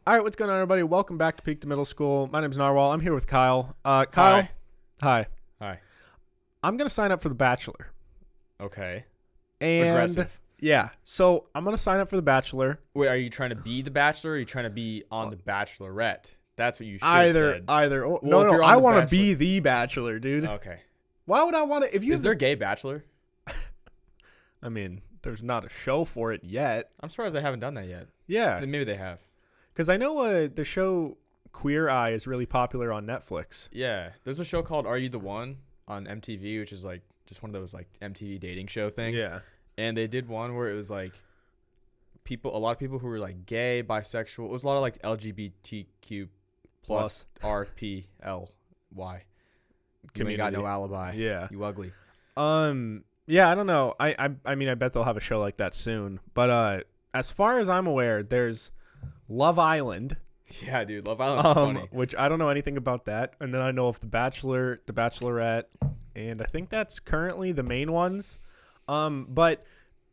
All right, what's going on, everybody? Welcome back to Peak to Middle School. My name's Narwhal. I'm here with Kyle. Kyle. Hi. Hi. I'm going to sign up for The Bachelor. Okay. And Aggressive. Yeah. So I'm going to sign up for The Bachelor. Wait, are you trying to be the Bachelor or are you trying to be on the Bachelorette? That's what you should have said. Either. Oh, Well, if no, you're on I The want to Bachelor- be The Bachelor, dude. Okay. Why would I want to? If you Is there a gay Bachelor? I mean, there's not a show for it yet. I'm surprised they haven't done that yet. Yeah. Then maybe they have. Because I know the show Queer Eye is really popular on Netflix. Yeah. There's a show called Are You the One on MTV, which is like just one of those like MTV dating show things. Yeah. And they did one where it was like a lot of people who were like gay, bisexual. It was a lot of like LGBTQ plus RPLY. You ain't got no alibi. Yeah. You ugly. Yeah, I don't know. I mean, I bet they'll have a show like that soon. But as far as I'm aware, there's Love Island. Yeah, dude. Love Island's funny. Which I don't know anything about that. And then I know of The Bachelor, The Bachelorette, and I think that's currently the main ones. But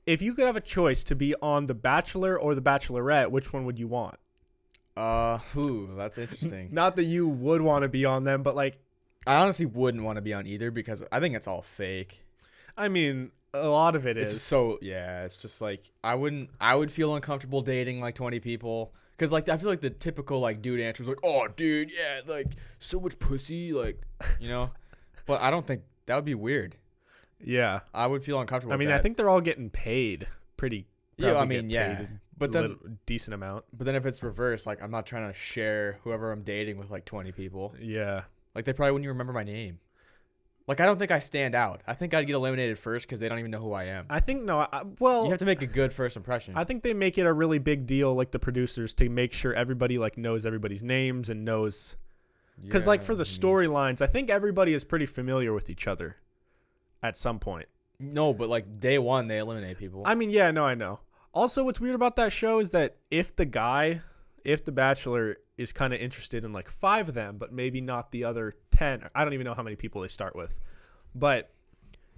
if you could have a choice to be on The Bachelor or The Bachelorette, which one would you want? That's interesting. Not that you would want to be on them, but like, I honestly wouldn't want to be on either because I think it's all fake. I mean, a lot of it It's is. just so, yeah, it's just like I would feel uncomfortable dating like 20 people because like I feel like the typical like dude answer is like, oh dude, yeah, like so much pussy, like, you know. But I don't think that would be weird. Yeah. I would feel uncomfortable. I mean, with that. I think they're all getting paid pretty. Yeah, I probably mean, get yeah. paid But then decent amount. But then if it's reversed, like I'm not trying to share whoever I'm dating with like 20 people. Yeah. Like they probably wouldn't even remember my name. Like I don't think I stand out. I think I'd get eliminated first because they don't even know who I am. I think no. Well, You have to make a good first impression. I think they make it a really big deal, like the producers, to make sure everybody like knows everybody's names and knows. Because like for the storylines, I think everybody is pretty familiar with each other. At some point. No, but like day one, they eliminate people. I mean, yeah, no, I know. Also, what's weird about that show is that if the Bachelor is kind of interested in like 5 of them, but maybe not the other 10. I don't even know how many people they start with. But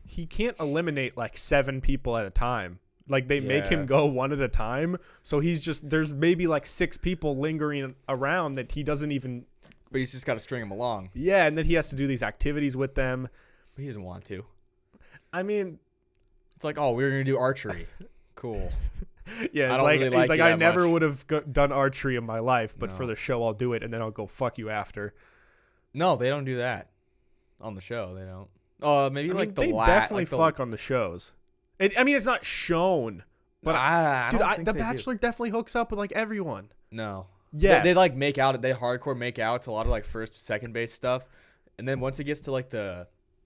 he can't eliminate like 7 people at a time. Like they make him go one at a time. So there's maybe like 6 people lingering around that he doesn't even. But he's just got to string them along. Yeah, and then he has to do these activities with them. But he doesn't want to. I mean, it's like, oh, we're going to do archery. Cool. Yeah, I don't really like you I that never much. would have done archery in my life, but No. for the show I'll do it, and then I'll go fuck you after. No, they don't do that on the show. They don't. Maybe I like mean, the they definitely fuck on the shows. I mean, it's not shown, but The Bachelor definitely hooks up with like everyone. No. Yes. They like make out. They hardcore make out. It's a lot of like first, second base stuff, and then once it gets to like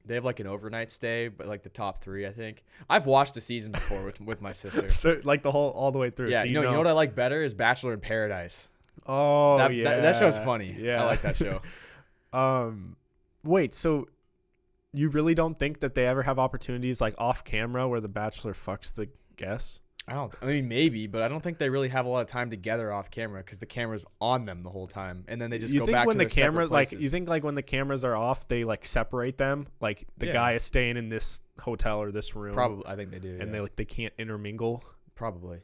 they have like an overnight stay, but like the top 3, I think. I've watched the season before with my sister. So like all the way through. Yeah, so you know what I like better is Bachelor in Paradise. Oh, That show's funny. Yeah, I like that show. Wait, so you really don't think that they ever have opportunities like off camera where the Bachelor fucks the guests? I mean, maybe, but I don't think they really have a lot of time together off camera because the camera's on them the whole time, and then they just go back to their separate places. You think like when the cameras are off, they like separate them? Like the guy is staying in this hotel or this room. Probably, I think they do. And they can't intermingle. Probably.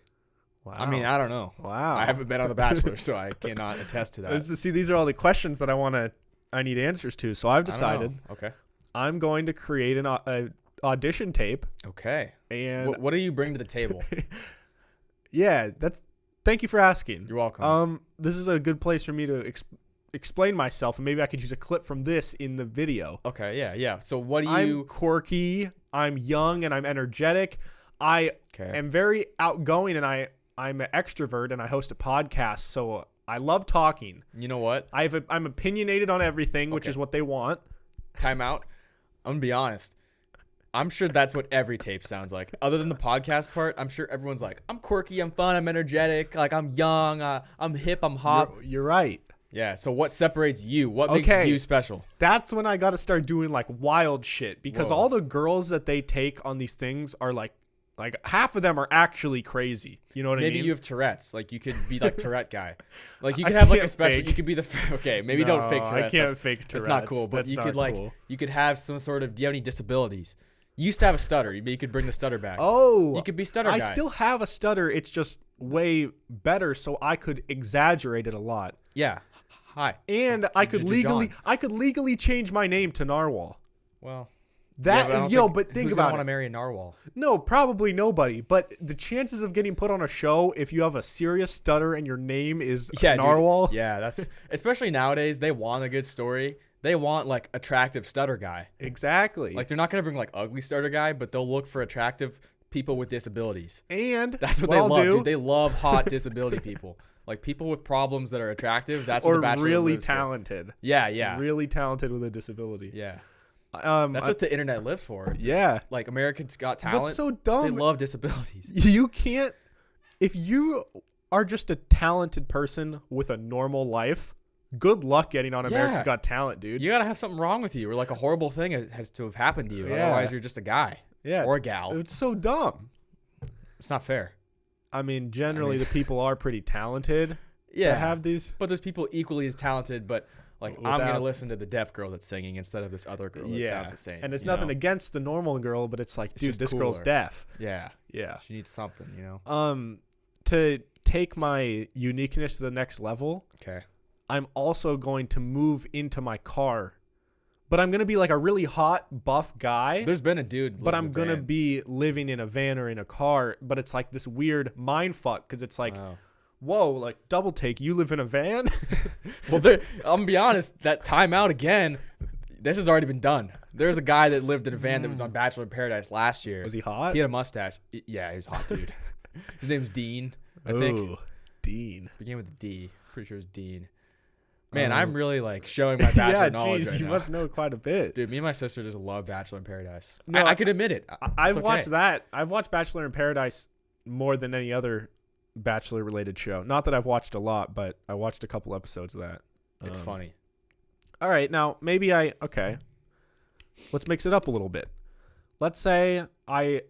Wow. I mean, I don't know. Wow. I haven't been on The Bachelor, so I cannot attest to that. See, these are all the questions that I need answers to. So I've decided. Okay. I'm going to create an audition tape. Okay. And what do you bring to the table? Yeah, thank you for asking. You're welcome. This is a good place for me to explain myself, and maybe I could use a clip from this in the video. Okay, yeah. So what do you... I'm quirky, I'm young, and I'm energetic. I am very outgoing, and I'm an extrovert, and I host a podcast, so I love talking. You know what? I'm opinionated on everything, which is what they want. Time out. I'm going to be honest. I'm sure that's what every tape sounds like. Other than the podcast part, I'm sure everyone's like, I'm quirky, I'm fun, I'm energetic, like I'm young, I'm hip, I'm hot. You're right. Yeah, so what separates you? What makes you special? That's when I got to start doing like wild shit because all the girls that they take on these things are like half of them are actually crazy. You know what I mean? Maybe you have Tourette's. Like you could be like Tourette guy. Like you could have like a special. You could be maybe don't fake Tourette's. I can't fake Tourette's. That's not cool. But you could you could have some sort of. Do you have any disabilities? You used to have a stutter. You could bring the stutter back. Oh, you could be stutter guy. I still have a stutter. It's just way better, so I could exaggerate it a lot. Yeah. Hi. And I could John. legally change my name to Narwhal. Well, That yeah, but think who's about want to it. marry a narwhal? No, probably nobody. But the chances of getting put on a show if you have a serious stutter and your name is Narwhal. Dude. Yeah, that's especially nowadays. They want a good story. They want like attractive stutter guy. Exactly. Like they're not gonna bring like ugly stutter guy, but they'll look for attractive people with disabilities. And that's what they love, dude. They love hot disability people. Like people with problems that are attractive. That's what the Bachelor really lives talented. For. Yeah. Really talented with a disability. Yeah. That's what the internet lives for. Yeah. Like Americans Got Talent. What's so dumb? They love disabilities. You can't. If you are just a talented person with a normal life, good luck getting on America's Got Talent, dude. You gotta have something wrong with you, or like a horrible thing has to have happened to you. Yeah. Otherwise, you're just a guy. Yeah. Or a gal. It's so dumb. It's not fair. I mean, generally the people are pretty talented. Yeah. To have these. But there's people equally as talented, but like I'm gonna listen to the deaf girl that's singing instead of this other girl that sounds the same. And it's nothing against the normal girl, but it's like, dude, this girl's deaf. Yeah. Yeah. She needs something, you know. To take my uniqueness to the next level. Okay. I'm also going to move into my car. But I'm going to be like a really hot, buff guy. There's been a dude. But I'm going to be living in a van or in a car. But it's like this weird mind fuck because it's like, whoa, like double take. You live in a van? Well, I'm going to be honest. That timeout again, this has already been done. There's a guy that lived in a van that was on Bachelor in Paradise last year. Was he hot? He had a mustache. Yeah, he was hot, dude. His name's Dean, I think. Dean. Began with a D. Pretty sure it's Dean. Man, I'm really like showing my Bachelor knowledge right you now. must know quite a bit. Dude, me and my sister just love Bachelor in Paradise. No, I could admit it. I've watched that. I've watched Bachelor in Paradise more than any other Bachelor-related show. Not that I've watched a lot, but I watched a couple episodes of that. It's funny. All right, now maybe let's mix it up a little bit. Let's say I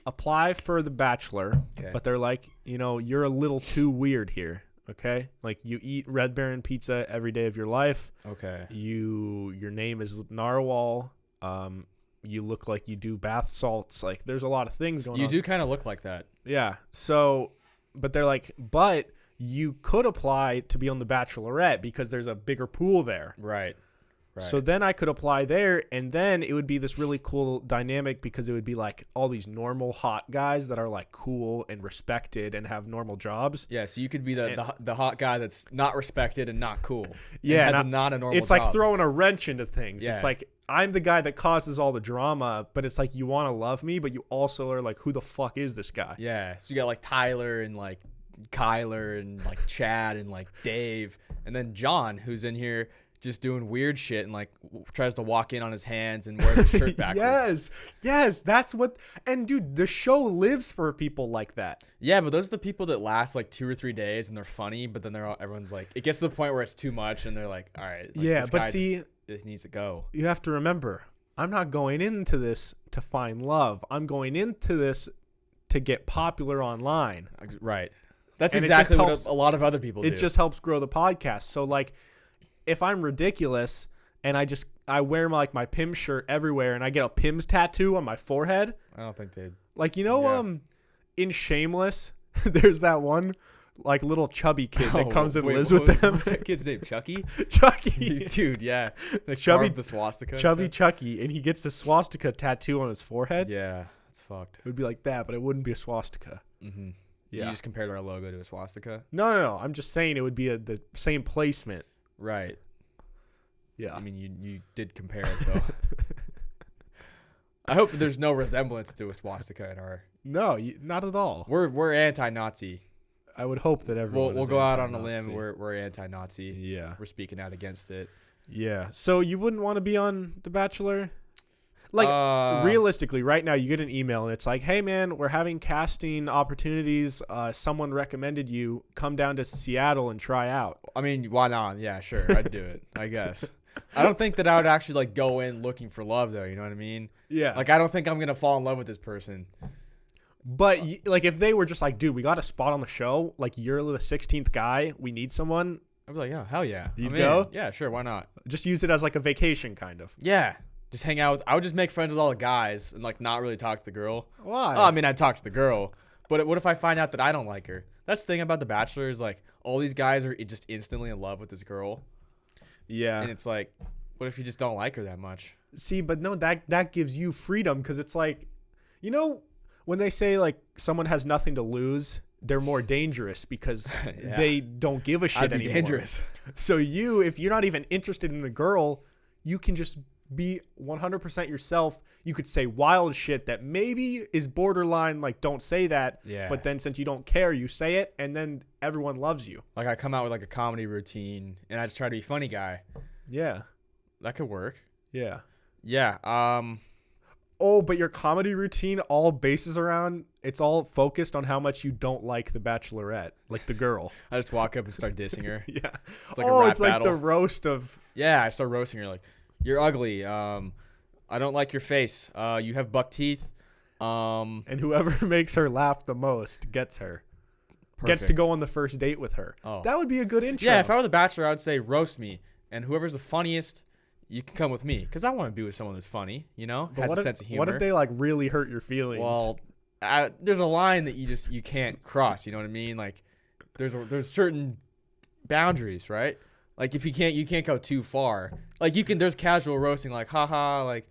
apply for the Bachelor, but they're like, you're a little too weird here. Okay, like you eat Red Baron pizza every day of your life. Okay. Your name is Narwhal. You look like you do bath salts. Like there's a lot of things going on. You do kind of look like that. Yeah. So, but they're like, but you could apply to be on the Bachelorette because there's a bigger pool there. Right. So then I could apply there, and then it would be this really cool dynamic because it would be like all these normal hot guys that are like cool and respected and have normal jobs. Yeah, so you could be the hot guy that's not respected and not cool. Yeah, has not a normal It's job. like throwing a wrench into things. Yeah. It's like I'm the guy that causes all the drama, but it's like you want to love me, but you also are like, who the fuck is this guy? Yeah, so you got like Tyler and like Kyler and like Chad and like Dave, and then John, who's in here just doing weird shit and like tries to walk in on his hands and wear the shirt backwards. yes, that's what. And dude, the show lives for people like that. Yeah, but those are the people that last like 2 or 3 days and they're funny, but then everyone's like, it gets to the point where it's too much and they're like, all right, like, yeah, this but guy see, this needs to go. You have to remember, I'm not going into this to find love. I'm going into this to get popular online. Right. That's and exactly what a lot of other people do. It just helps grow the podcast. So like, if I'm ridiculous and I wear my Pims shirt everywhere and I get a Pims tattoo on my forehead. I don't think they'd. Like, in Shameless, there's that one like little chubby kid that comes and lives with them. What's that kid's name? Chucky? Chucky. Dude, yeah. The chubby, the swastika. Chubby Chucky. And he gets the swastika tattoo on his forehead. Yeah, it's fucked. It would be like that, but it wouldn't be a swastika. Mm-hmm. Yeah. You just compared our logo to a swastika? No. I'm just saying it would be the same placement. Right. Yeah. I mean, you did compare it, though. I hope there's no resemblance to a swastika in our... No, not at all. We're anti-Nazi. I would hope that everyone We'll go out on a limb. We're anti-Nazi. Yeah. We're speaking out against it. Yeah. So you wouldn't want to be on The Bachelor? Like, realistically, right now you get an email and it's like, hey, man, we're having casting opportunities. Someone recommended you. Come down to Seattle and try out. I mean, why not? Yeah, sure. I'd do it, I guess. I don't think that I would actually, like, go in looking for love, though. You know what I mean? Yeah. Like, I don't think I'm going to fall in love with this person. But, like, if they were just like, dude, we got a spot on the show. Like, you're the 16th guy. We need someone. I'd be like, yeah, hell yeah. You'd go? Yeah, sure. Why not? Just use it as, like, a vacation, kind of. Yeah. Just hang out with... I would just make friends with all the guys and, like, not really talk to the girl. Why? Oh, I mean, I'd talk to the girl. But what if I find out that I don't like her? That's the thing about The Bachelor is like all these guys are just instantly in love with this girl. Yeah. And it's like, what if you just don't like her that much? See, but no, that gives you freedom because it's like, you know, when they say like someone has nothing to lose, they're more dangerous because Yeah. they don't give a shit I'd be anymore. dangerous. So you, if you're not even interested in the girl, you can just be 100% yourself. You could say wild shit that maybe is borderline like don't say that. Yeah. But then since you don't care, you say it, and then everyone loves you. Like I come out with like a comedy routine and I just try to be a funny guy. Yeah. That could work. Yeah. Yeah. Oh, but your comedy routine all bases around, it's all focused on how much you don't like the Bachelorette, like the girl. I just walk up and start dissing her. Yeah. It's like a rap it's like battle. the roast of. Yeah, I start roasting her like, you're ugly. I don't like your face. You have buck teeth. And whoever makes her laugh the most gets her. Gets to Perfect. go on the first date with her. Oh. That would be a good intro. Yeah, if I were the Bachelor, I would say roast me, and whoever's the funniest, you can come with me because I want to be with someone that's funny. You know, But has what a if, sense of humor. What if they like really hurt your feelings? Well, there's a line that you can't cross. You know what I mean? Like, there's certain boundaries, right? Like if you can't go too far. Like there's casual roasting, like haha, like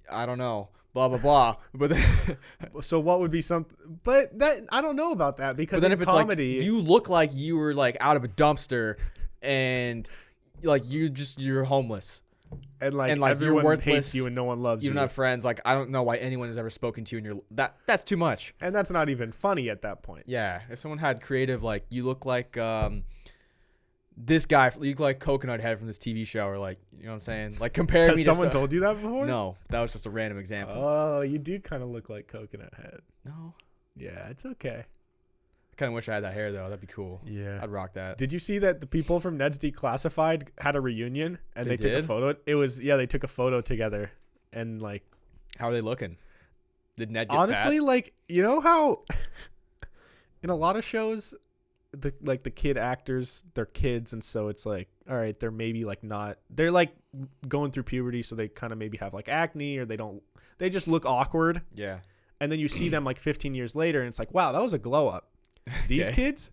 I don't know, blah blah blah. But then, so what would be something? But that I don't know about that because but then in if it's comedy, like you look like you were like out of a dumpster, and like you're homeless. and like you're everyone worthless, hates you and no one loves You you. don't have friends. Like I don't know why anyone has ever spoken to you, and that's too much. And that's not even funny at that point. Yeah, if someone had creative, like you look like this guy, you look like Coconut Head from this TV show, or like you know what I'm saying. Like compare Has me someone to told you that before? No, that was just a random example. Oh, you do kind of look like Coconut Head. No, Yeah, it's okay. I kind of wish I had that hair though. That'd be cool. Yeah. I'd rock that. Did you see that the people from Ned's Declassified had a reunion and They they took a did? photo? It was they took a photo together and like How are they looking? Did Ned get honestly fat? like you know how in a lot of shows the kid actors they're kids and so it's like all right they're maybe like not they're like going through puberty so they kind of maybe have like acne or they just look awkward Yeah. and then you see them like 15 years later and it's like wow that was a glow up. These Okay. kids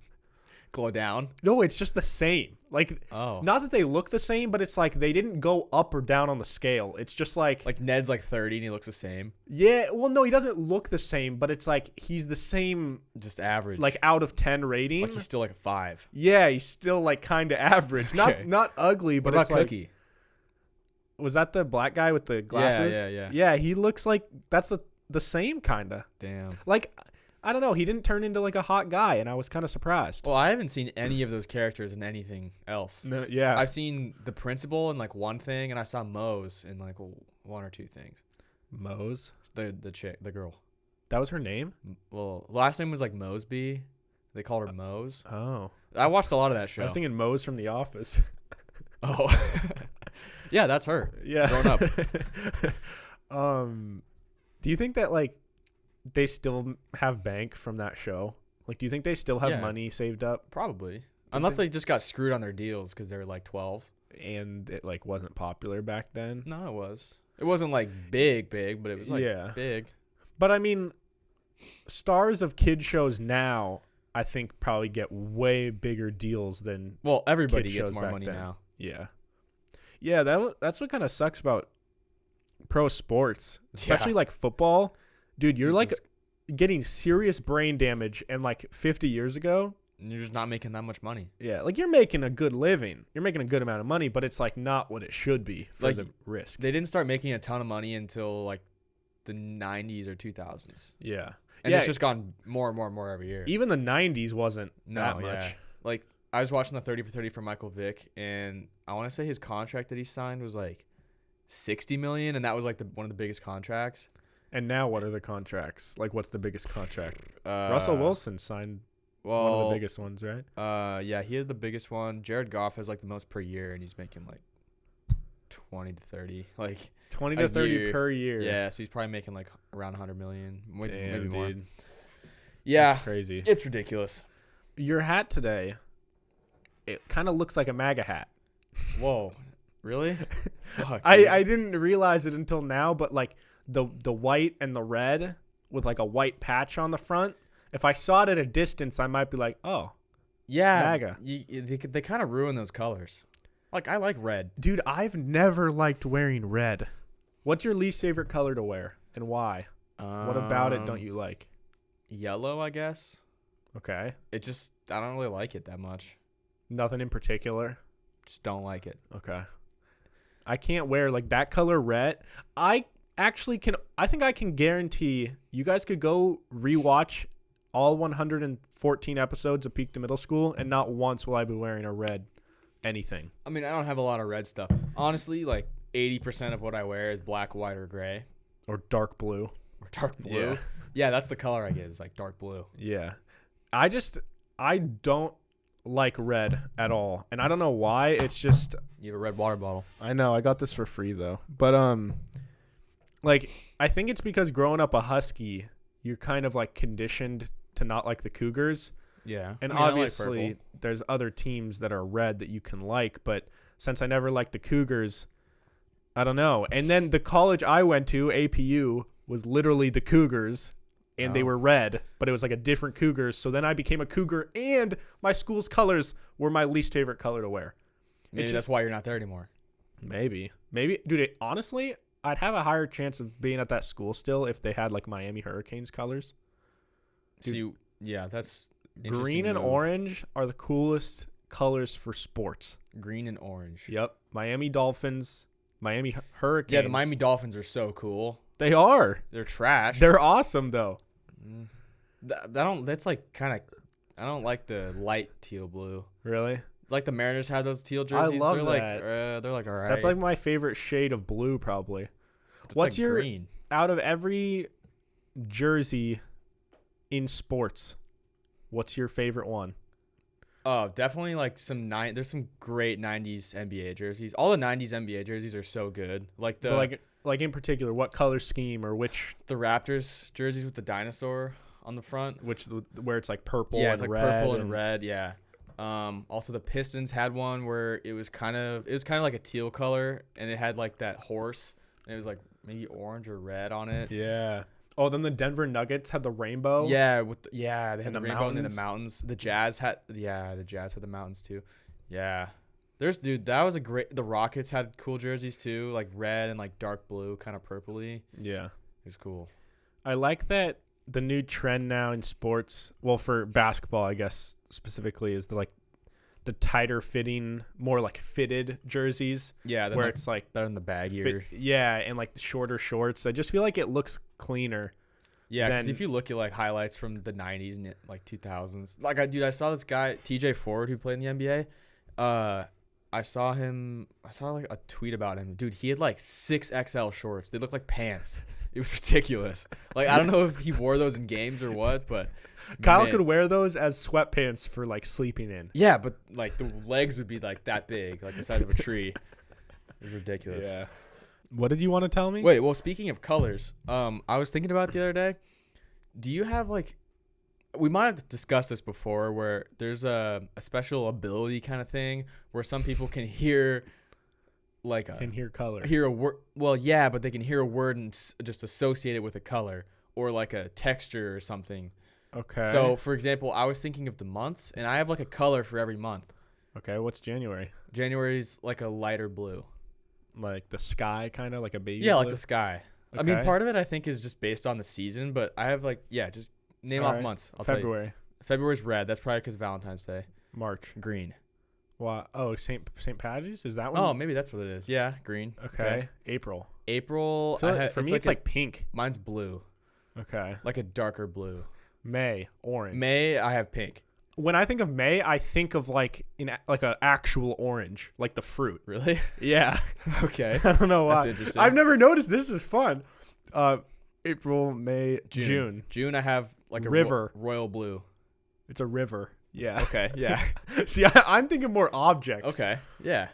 Glow down. no it's just the same like Oh. not that they look the same but it's like they didn't go up or down on the scale. It's just like Ned's like 30 and he looks the same. yeah well no he doesn't look the same but it's like he's the same Just average. like out of 10 rating. Like he's still like a 5. Yeah, he's still like kind of average. Okay. Not ugly, but What it's about like Cookie? was that the black guy with the glasses? yeah. Yeah, he looks like that's the same kind of. Damn. Like I don't know, he didn't turn into like a hot guy and I was kind of surprised. Well, I haven't seen any of those characters in anything else. No, yeah. I've seen the principal in like one thing, and I saw Mose in like one or two things. Mose. The chick, the girl. That was her name? Well, last name was like Moseby. They called her Mose. Oh. I watched a lot of that show. I was thinking Mose from The Office. Oh, yeah, that's her. Yeah. Grown up. Do you think that like they still have bank from that show? Like do you think they still have Yeah. money saved up Probably, unless they just got screwed on their deals because they were like 12. and it like wasn't popular back then? No, it was. It wasn't like big, but it was like Yeah. big. But I mean, stars of kid shows now, I think probably get way bigger deals than Well, everybody Kid gets shows more back money then. now. yeah. Yeah, that's what kind of sucks about pro sports, especially like football. Dude, you're Dude, like this- getting serious brain damage, and like 50 years ago, And you're just not making that much money. yeah, like you're making a good living, you're making a good amount of money, but it's like not what it should be for Like, the risk. They didn't start making a ton of money until like the 90s or 2000s. Yeah, And yeah. it's just gone more and more and more every year. Even the 90s wasn't that yeah. much. Like I was watching the 30 for 30 for Michael Vick, and I want to say his contract that he signed was like 60 million, and that was like one of the biggest contracts. And now, what are the contracts? Like, what's the biggest contract? Uh, Russell Wilson signed well, one of the biggest ones, right? Yeah, he had the biggest one. Jared Goff has like the most per year, and he's making like 20 to 30, like 20 a to 30 year. per year. Yeah, so he's probably making like around 100 million, maybe Damn, more. dude. Yeah, That's crazy. it's ridiculous. Your hat today, it kind of looks like a MAGA hat. Whoa, really? Fuck. I didn't realize it until now, but like the white and the red with like a white patch on the front, if I saw it at a distance, I might be like, oh, Yeah, MAGA. they kind of ruin those colors. Like, I like red. Dude, I've never liked wearing red. What's your least favorite color to wear and why? What about it don't you like? Yellow, I guess. Okay. It just, I don't really like it that much. Nothing in particular? Just don't like it. Okay. I can't wear like that color red. I think I can guarantee you guys could go rewatch all 114 episodes of Peak to Middle School and not once will I be wearing a red anything. I mean, I don't have a lot of red stuff. Honestly, like 80% of what I wear is black, white, or gray. Or dark blue. Or dark blue. Yeah, that's the color I get is like dark blue. Yeah. I don't like red at all. And I don't know why. It's just You have a red water bottle. I know. I got this for free though. But like I think it's because growing up a Husky, you're kind of like conditioned to not like the Cougars. Yeah. And I mean, I like obviously purple. there's other teams that are red that you can like, but since I never liked the Cougars, I don't know. And then the college I went to, APU, was literally the Cougars and they were red, but it was like a different Cougars. So then I became a Cougar and my school's colors were my least favorite color to wear. Maybe that's why you're not there anymore. Maybe. Dude, honestly, I'd have a higher chance of being at that school still if they had like Miami Hurricanes colors. Dude, See, yeah, that's green and orange are the coolest colors for sports. Green and orange. Yep. Miami Dolphins, Miami Hurricanes. Yeah, the Miami Dolphins are so cool. They are. They're trash. They're awesome though. That's like kind of, I don't like the light teal blue. Really? Like the Mariners have those teal jerseys. love they're that. Like, they're like all right. That's like my favorite shade of blue probably. That's What's like your green? out of every jersey in sports, what's your favorite one? Oh, definitely like there's some great 90s NBA jerseys. All the 90s NBA jerseys are so good. Like But like in particular, what color scheme or the Raptors jerseys with the dinosaur on the front, where it's like purple yeah, and it's like red purple and red, yeah. Also the Pistons had one where it was kind of like a teal color and it had like that horse and it was like maybe orange or red on it. Yeah. Oh, then the Denver Nuggets had the rainbow. Yeah, they had And the the rainbow and then the mountains. mountains. The Jazz had the mountains too. Yeah. That was a great. The Rockets had cool jerseys too, like red and like dark blue, kind of purpley. Yeah. It was cool. I like that the new trend now in sports, well, for basketball, I guess specifically, is the tighter fitting, more like fitted jerseys. Yeah, where it's like better than the baggier. and like shorter shorts. I just feel like it looks cleaner. Yeah, because then- if you look at like highlights from the 90s and like 2000s, like I saw this guy TJ Ford who played in the NBA. I saw like a tweet about him. Dude, he had like 6XL shorts. They looked like pants. It was ridiculous. Like, I don't know if he wore those in games or what, but Kyle man. could wear those as sweatpants for like sleeping in. Yeah, but like the legs would be like that big, like the size of a tree. It was ridiculous. Yeah. What did you want to tell me? Wait, well, speaking of colors, I was thinking about it the other day. Do you have like, we might have discussed this before, where there's a special ability kind of thing where some people can hear like Can hear color. hear a word. Well, yeah, but they can hear a word and just associate it with a color or like a texture or something. Okay. So, for example, I was thinking of the months, and I have like a color for every month. Okay, what's January? January's like a lighter blue. Like the sky, kind of like a baby. Yeah, like blue? the sky. I mean, Okay. part of it I think is just based on the season, but I have like, yeah, just name All off right. months. I'll tell you. February, February's red. That's probably because Valentine's Day. March. Green. Wow. Oh, St. Patty's? Is that one? Oh, maybe that's what it is. Yeah, green. Okay. April. April. For me, it's like pink. mine's blue, Okay. like a darker blue. May, orange. May, I have pink. When I think of May, I think of like like a actual orange, like the fruit. Really? Yeah. Okay. I don't know why. That's interesting. I've never noticed. This is fun. April, May, June. June, I have like a River. royal blue. It's a river. Yeah. Okay. Yeah. See, I'm thinking more objects. Okay. Yeah.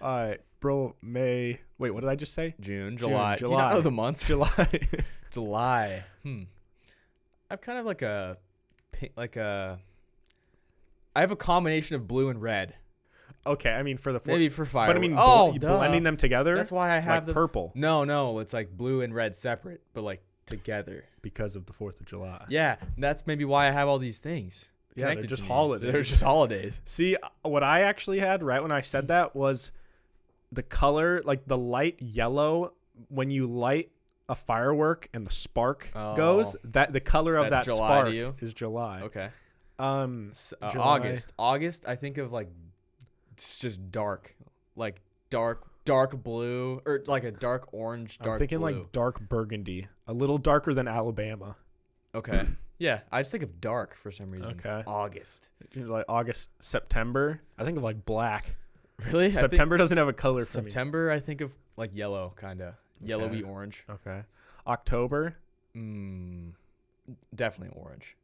April, May. Wait, what did I just say? June, July. Do you not July. know the months? July. July. I've kind of like a pink, I have a combination of blue and red. Okay, I mean for the Maybe for fire. but I mean duh. blending them together. That's why I have like purple. No, it's like blue and red separate, but like together because of the 4th of July. Yeah, that's maybe why I have all these things. Yeah, they're connected just to me. holidays. They're just holidays. See, what I actually had right when I said that was the color, like the light yellow when you light a firework and the spark goes. That the color of that July spark to you? is July. Okay. July. August, I think of like it's just dark, like dark blue or like a dark orange, dark I'm thinking blue. like dark burgundy, a little darker than Alabama. Okay. Yeah, I just think of dark for some reason. Okay. August. Like August, September. I think of like black. Really? September doesn't have a color for me. September, I think of like yellow, kind of yellowy orange. Okay. October. Definitely orange.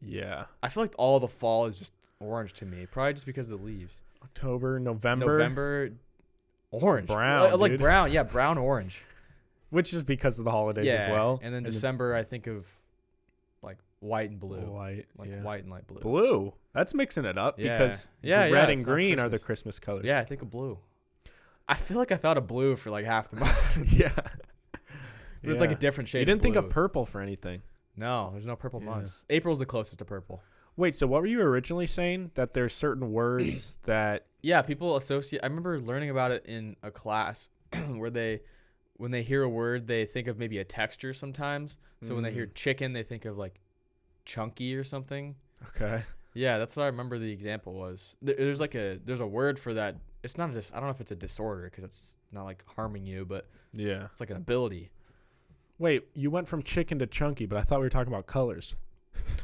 Yeah. I feel like all the fall is just orange to me, probably just because of the leaves. October, November, orange, brown, like dude. brown, yeah, brown orange. Which is because of the holidays as well. And then December, I think of like white and blue, white and light blue. Blue. That's mixing it up because red and green are the Christmas colors. Yeah, I think of blue. I feel like I thought of blue for like half the month. Yeah. But it's like a different shade. You didn't of think blue. of purple for anything. No, there's no purple months. April's the closest to purple. Wait, so what were you originally saying? That there's certain words that... Yeah, people associate... I remember learning about it in a class where when they hear a word, they think of maybe a texture sometimes. So when they hear chicken, they think of like chunky or something. Okay. Yeah, that's what I remember the example was. There's a word for that. It's not I don't know if it's a disorder because it's not like harming you, but yeah, it's like an ability. Wait, you went from chicken to chunky, but I thought we were talking about colors.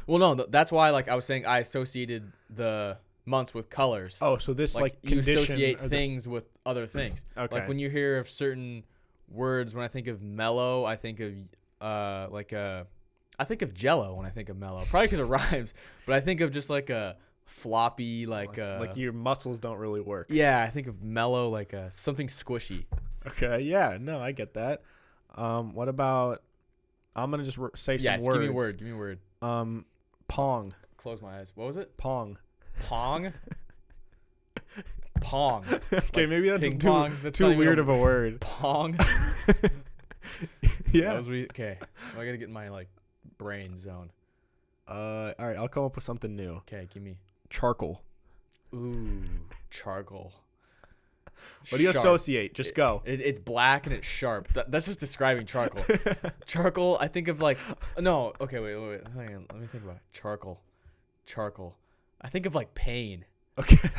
Well, no, that's why like I was saying I associated the months with colors. Oh, so this like you condition associate things with other things. Okay. Like when you hear of certain words, when I think of mellow, I think of I think of Jello when I think of mellow. Probably because it rhymes, but I think of just like a floppy like your muscles don't really work. Yeah, I think of mellow like something squishy. Okay, yeah, no, I get that. What about? I'm gonna just say some words. Give me a word. Pong. Close my eyes. What was it? Pong. Pong. Pong. Okay, like maybe that's too weird of a word. Pong. Yeah. Okay. I gotta get in my like brain zone. All right, I'll come up with something new. Okay, give me charcoal. Ooh, charcoal. What do you associate? Just go. It's black and it's sharp. That's just describing charcoal. Charcoal, I think of like no. Okay, wait. Hang on. Let me think about it. Charcoal. I think of like pain. Okay.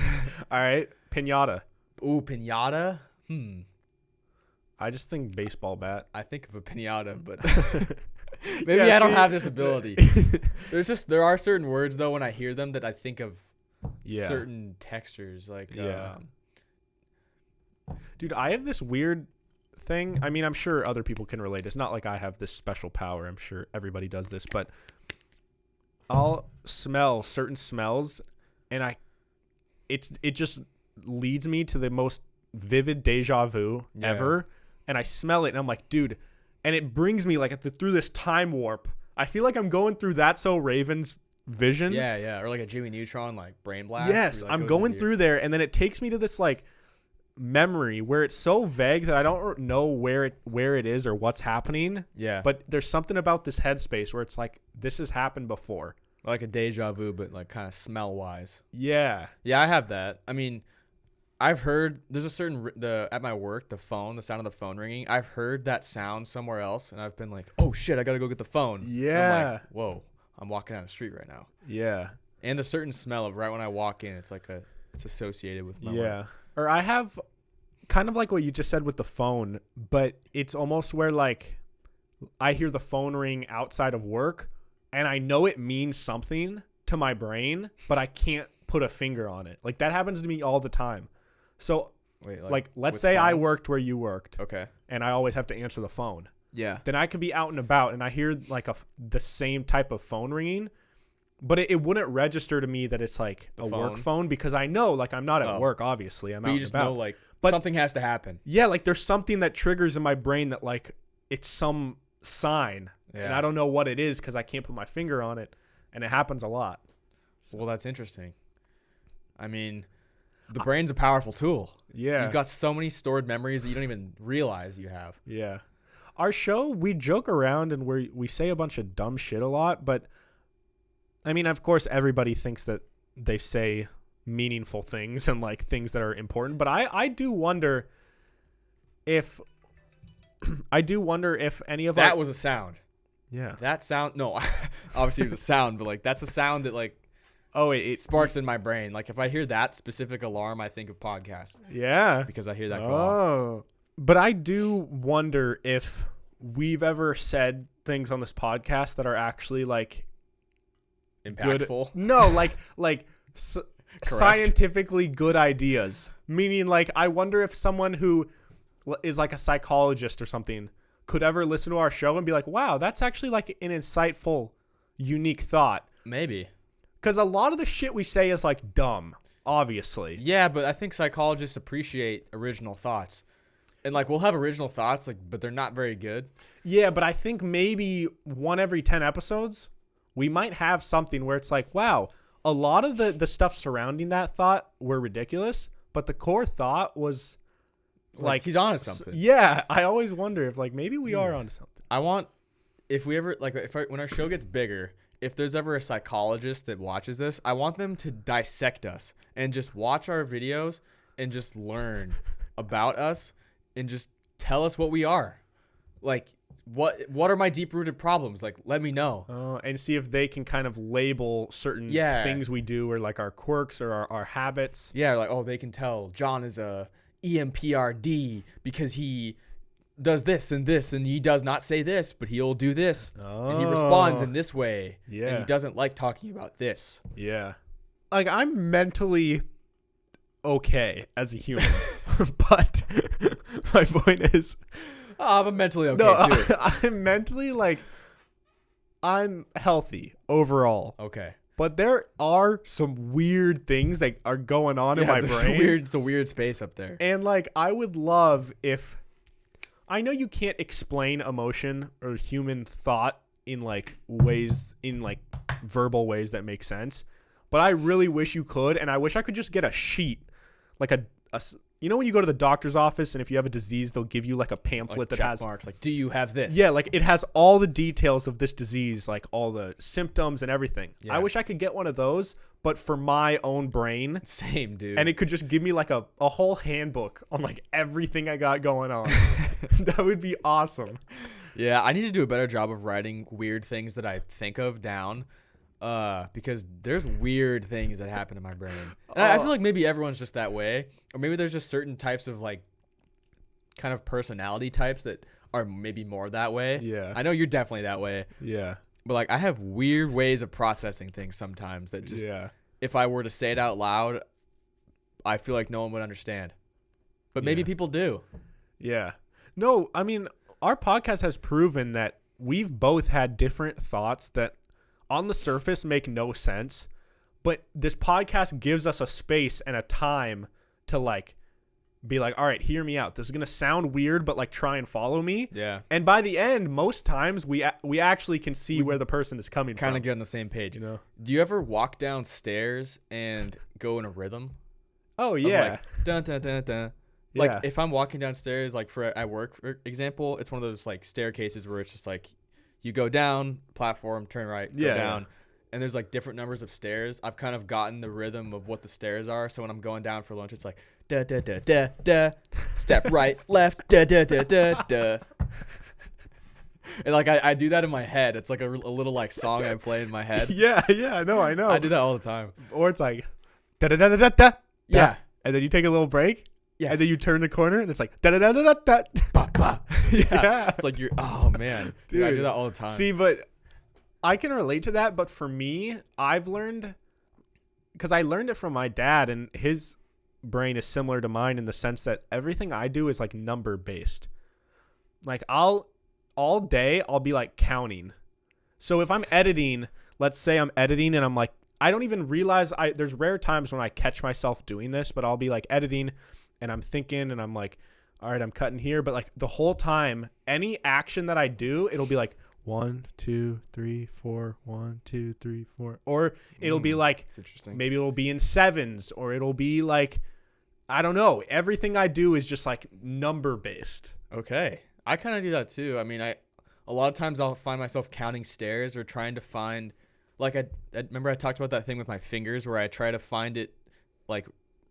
All right. Pinata. Ooh, pinata. I just think baseball bat. I think of a pinata, but maybe I don't have this ability. There are certain words though when I hear them that I think of certain textures like Dude, I have this weird thing. I mean, I'm sure other people can relate. It's not like I have this special power. I'm sure everybody does this, but I'll smell certain smells and it just leads me to the most vivid deja vu ever. And I smell it and I'm like, dude, and it brings me like through this time warp. I feel like I'm going through That's So Raven's visions. Yeah. Or like a Jimmy Neutron, like brain blast. Yes, I'm going through there and then it takes me to this like memory where it's so vague that I don't know where it is or what's happening. Yeah. But there's something about this headspace where it's like, this has happened before. Like a deja vu, but like kind of smell wise. Yeah. Yeah, I have that. I mean, I've heard there's a certain at my work, the sound of the phone ringing. I've heard that sound somewhere else, and I've been like, oh shit, I gotta go get the phone. Yeah. And I'm like, whoa, I'm walking down the street right now. Yeah. And the certain smell of right when I walk in, it's like it's associated with my work. Or I have kind of like what you just said with the phone, but it's almost where like I hear the phone ring outside of work and I know it means something to my brain, but I can't put a finger on it. Like that happens to me all the time. So wait, like let's say phones? I worked where you worked. Okay. And I always have to answer the phone. Yeah. Then I could be out and about and I hear like the same type of phone ringing, but it wouldn't register to me that it's like a work phone because I know like I'm not at work, obviously. I'm out and about. But you just know like something has to happen. Yeah, like there's something that triggers in my brain that like it's some sign. Yeah. And I don't know what it is because I can't put my finger on it. And it happens a lot. Well, that's interesting. I mean, the brain's a powerful tool. Yeah. You've got so many stored memories that you don't even realize you have. Yeah. our show, we joke around and we say a bunch of dumb shit a lot, but I mean, of course, everybody thinks that they say meaningful things and like things that are important, but I do wonder if any of That was a sound. yeah. That sound, no, obviously it was a sound, but like that's a sound that like It sparks in my brain. Like if I hear that specific alarm, I think of podcast yeah. because I hear that go off. Oh. But I do wonder if we've ever said things on this podcast that are actually like Impactful. good. No, like scientifically good ideas. Meaning like I wonder if someone who is like a psychologist or something could ever listen to our show and be like, wow, that's actually like an insightful, unique thought. Maybe. Because a lot of the shit we say is like dumb, obviously. Yeah, but I think psychologists appreciate original thoughts. And like we'll have original thoughts, like, but they're not very good. Yeah, but I think maybe one every 10 episodes, we might have something where it's like, wow, a lot of the stuff surrounding that thought were ridiculous, but the core thought was like he's onto something. Yeah, I always wonder if like maybe we are onto something. I want, if we ever, like, when our show gets bigger, if there's ever a psychologist that watches this, I want them to dissect us and just watch our videos and just learn about us and just tell us what we are. Like, what are my deep-rooted problems? Like, let me know. And see if they can kind of label certain things we do or like our quirks or our habits. Yeah, like, oh, they can tell John is a EMPRD because he does this and he does not say this, but he'll do this. And he responds in this way. Yeah. And he doesn't like talking about this. Yeah. Like I'm mentally okay as a human, but my point is, I'm mentally okay too. I'm mentally like, I'm healthy overall. Okay. But there are some weird things that are going on in my brain. It's a weird space up there. And like, I would love if, I know you can't explain emotion or human thought in like ways, in like verbal ways that make sense, but I really wish you could. And I wish I could just get a sheet, like you know when you go to the doctor's office and if you have a disease, they'll give you like a pamphlet Like that check has marks, like, do you have this? Yeah, like it has all the details of this disease, like all the symptoms and everything. Yeah. I wish I could get one of those, but for my own brain. Same, dude. And it could just give me like a whole handbook on like everything I got going on. That would be awesome. Yeah, I need to do a better job of writing weird things that I think of down. Because there's weird things that happen in my brain. And I feel like maybe everyone's just that way. Or maybe there's just certain types of like kind of personality types that are maybe more that way. Yeah. I know you're definitely that way. Yeah. But like I have weird ways of processing things sometimes that just if I were to say it out loud, I feel like no one would understand. But maybe people do. Yeah. No, I mean, our podcast has proven that we've both had different thoughts that on the surface make no sense, but this podcast gives us a space and a time to like be like, all right, hear me out. This is going to sound weird, but like try and follow me. Yeah. And by the end, most times we actually can see where the person is coming from. Kind of get on the same page. You know? Do you ever walk downstairs and go in a rhythm? Oh, yeah. Like, dun, dun, dun, dun. Like Yeah. if I'm walking downstairs, like at work, for example, it's one of those like staircases where it's just like you go down, platform, turn right, go down. And there's like different numbers of stairs. I've kind of gotten the rhythm of what the stairs are. So when I'm going down for lunch, it's like da da da da da, step right, left, da da da da da. And like I do that in my head. It's like a little like song I play in my head. Yeah, I know. I do that all the time. Or it's like da da da da da da. Yeah. And then you take a little break. Yeah. And then you turn the corner and it's like da da da da da da. Bah, bah. Yeah. It's like oh man. Dude, I do that all the time. See, but I can relate to that, but for me, I've learned, because I learned it from my dad, and his brain is similar to mine in the sense that everything I do is like number based. Like all day I'll be like counting. So if I'm editing, let's say I'm editing and I'm like, I don't even realize there's rare times when I catch myself doing this, but I'll be like editing and I'm thinking and I'm like, all right, I'm cutting here. But like the whole time, any action that I do, it'll be like 1, 2, 3, 4, 1, 2, 3, 4. Or it'll be like, it's interesting. Maybe it'll be in sevens, or it'll be like, I don't know. Everything I do is just like number based. Okay. I kind of do that too. I mean, a lot of times I'll find myself counting stairs or trying to find, like, I remember I talked about that thing with my fingers where I try to find it, like,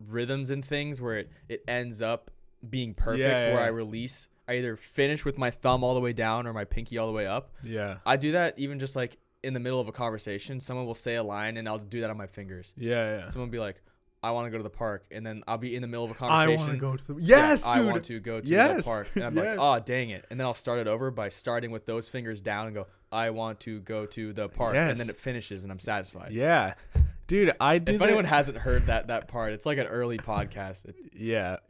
rhythms and things where it ends up being perfect, where I release. I either finish with my thumb all the way down or my pinky all the way up. Yeah. I do that even just, like, in the middle of a conversation. Someone will say a line, and I'll do that on my fingers. Yeah. Someone will be like, I want to go to the park, and then I'll be in the middle of a conversation. I want to go to the yes, dude. I want to go to the park, and I'm like, oh, dang it, and then I'll start it over by starting with those fingers down and go, I want to go to the park, and then it finishes, and I'm satisfied. Yeah, dude, I did. If anyone hasn't heard that part, it's like an early podcast.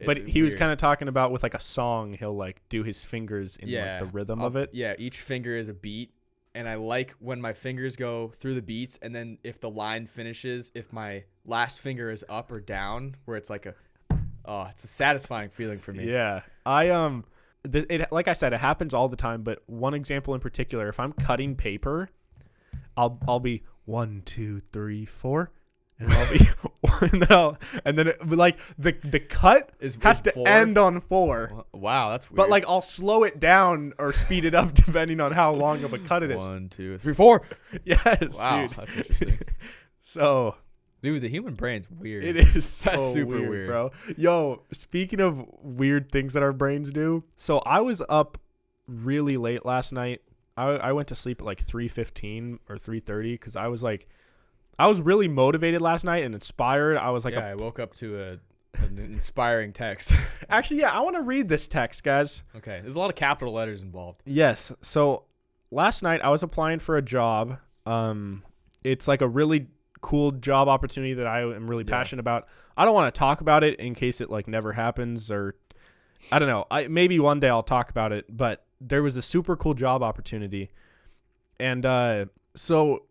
But he was kind of talking about with like a song, he'll like do his fingers in like the rhythm of it. Yeah, each finger is a beat. And I like when my fingers go through the beats, and then if the line finishes, if my last finger is up or down, where it's like it's a satisfying feeling for me. Yeah, like I said, it happens all the time. But one example in particular, if I'm cutting paper, I'll be 1, 2, 3, 4, and I'll be and then like the cut has to end on 4. Wow, that's weird. But like I'll slow it down or speed it up depending on how long of a cut it is. 1, 2, 3, 4. Yes, wow, dude. That's interesting. So, dude, the human brain's weird. It is. That's so super weird, bro. Yo, speaking of weird things that our brains do, so I was up really late last night. I went to sleep at like 3:15 or 3:30 because I was really motivated last night and inspired. I was like, I woke up to an inspiring text. Actually, I want to read this text, guys. Okay, there's a lot of capital letters involved. Yes. So last night I was applying for a job. It's like a really cool job opportunity that I am really passionate about. I don't want to talk about it in case it like never happens, or I don't know. Maybe one day I'll talk about it, but there was a super cool job opportunity. And so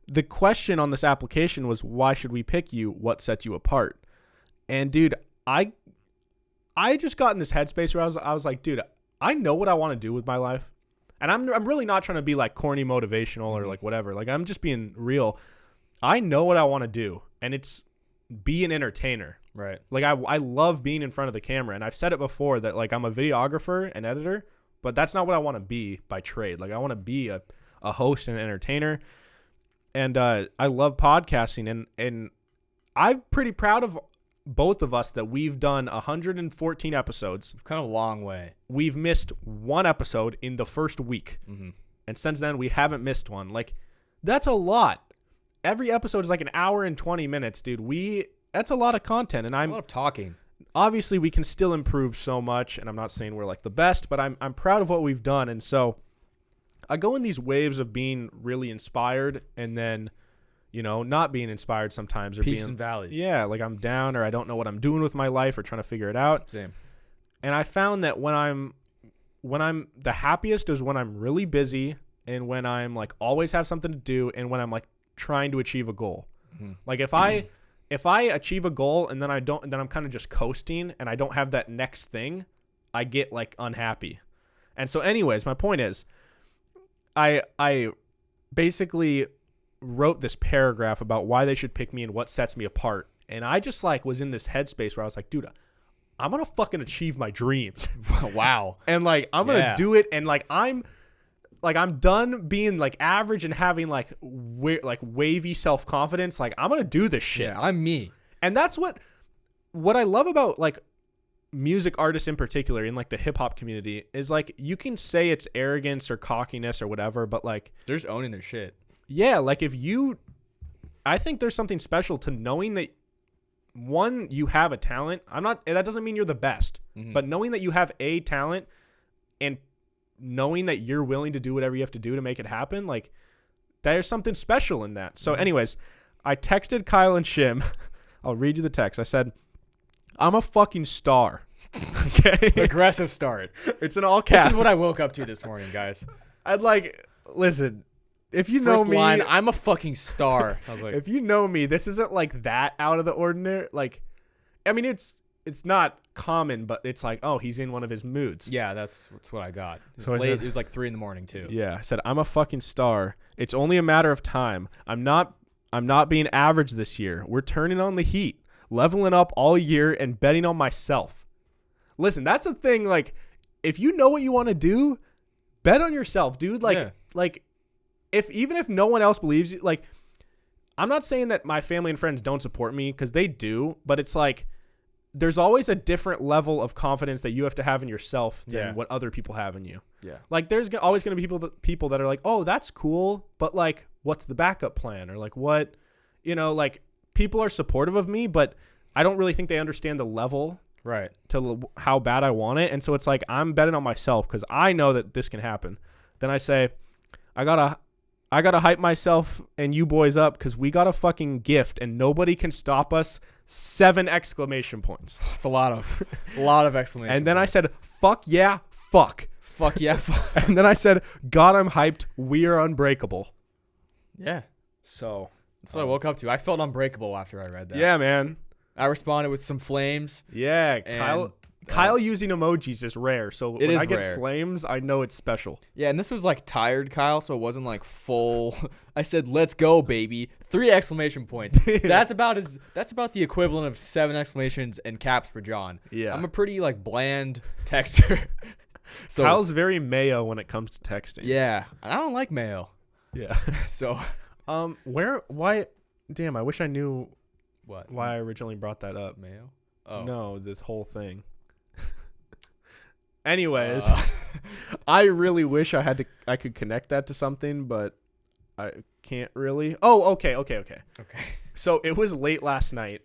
the question on this application was, why should we pick you? What sets you apart? And dude, I just got in this headspace where I was like, dude, I know what I want to do with my life. And I'm really not trying to be like corny motivational or like whatever. Like I'm just being real. I know what I want to do, and it's be an entertainer. Right. Like I love being in front of the camera, and I've said it before that like I'm a videographer and editor, but that's not what I want to be by trade. Like I want to be a host and an entertainer. And I love podcasting, and I'm pretty proud of both of us that we've done 114 episodes. We've come a long way. We've missed one episode in the first week. Mm-hmm. And since then, we haven't missed one. Like, that's a lot. Every episode is like an hour and 20 minutes, dude. That's a lot of content. And a lot of talking. Obviously, we can still improve so much, and I'm not saying we're like the best, but I'm proud of what we've done. And so I go in these waves of being really inspired and then, not being inspired sometimes. Or peaks and valleys. Yeah, like I'm down or I don't know what I'm doing with my life or trying to figure it out. Same. And I found that when I'm the happiest is when I'm really busy and when I'm like always have something to do and when I'm like trying to achieve a goal. Mm-hmm. Like if I achieve a goal and then I'm kind of just coasting and I don't have that next thing, I get like unhappy. And so anyways, my point is I basically wrote this paragraph about why they should pick me and what sets me apart. And I just like was in this headspace where I was like, dude, I'm going to fucking achieve my dreams. Wow. And like, I'm going to do it. And like, I'm done being like average and having like wavy self-confidence. Like I'm going to do this shit. Yeah, I'm me. And that's what I love about like music artists in particular in like the hip hop community is like, you can say it's arrogance or cockiness or whatever, but like they're just owning their shit. Yeah. Like I think there's something special to knowing that one, you have a talent. That doesn't mean you're the best, but knowing that you have a talent and knowing that you're willing to do whatever you have to do to make it happen, like there's something special in that. So anyways, I texted Kyle and Shim. I'll read you the text. I said, I'm a fucking star. Okay. Aggressive start. It's in all caps. This is what I woke up to this morning, guys. Listen, if you First know me, line, I'm a fucking star. I was like, if you know me, this isn't like that out of the ordinary. Like, I mean, it's not common, but it's like, oh, he's in one of his moods. Yeah, that's what I got. It was late. It was like 3 a.m. too. Yeah, I said, I'm a fucking star. It's only a matter of time. I'm not being average this year. We're turning on the heat, leveling up all year and betting on myself. Listen, that's a thing. Like, if you know what you want to do, bet on yourself, dude. Like, Yeah. like even if no one else believes you, like, I'm not saying that my family and friends don't support me, because they do, but it's like there's always a different level of confidence that you have to have in yourself than what other people have in you. Yeah. Like, there's always going to be people that are like, oh, that's cool, but like, what's the backup plan? Or like, what, like, people are supportive of me, but I don't really think they understand the level Right. to how bad I want it. And so it's like, I'm betting on myself because I know that this can happen. Then I say, I gotta hype myself and you boys up because we got a fucking gift and nobody can stop us. 7 exclamation points. It's a lot of exclamation And then points. I said, fuck yeah, fuck. Fuck yeah. And then I said, God, I'm hyped. We are unbreakable. Yeah. So That's what I woke up to. I felt unbreakable after I read that. yeah, man. I responded with some flames. Yeah, And, Kyle using emojis is rare. So It when is I get rare. flames, I know it's special. Yeah, and this was like tired Kyle, so it wasn't like full. I said, "Let's go, baby!" 3 exclamation points. That's about the equivalent of 7 exclamations and caps for John. Yeah. I'm a pretty like bland texter. So Kyle's very mayo when it comes to texting. yeah, and I don't like mayo. Yeah. So why? Damn, I wish I knew what? why I originally brought that up. Mayo? Oh No, this whole thing. Anyways, Uh, I really wish I could connect that to something, but I can't really. Oh, okay. okay. So it was late last night.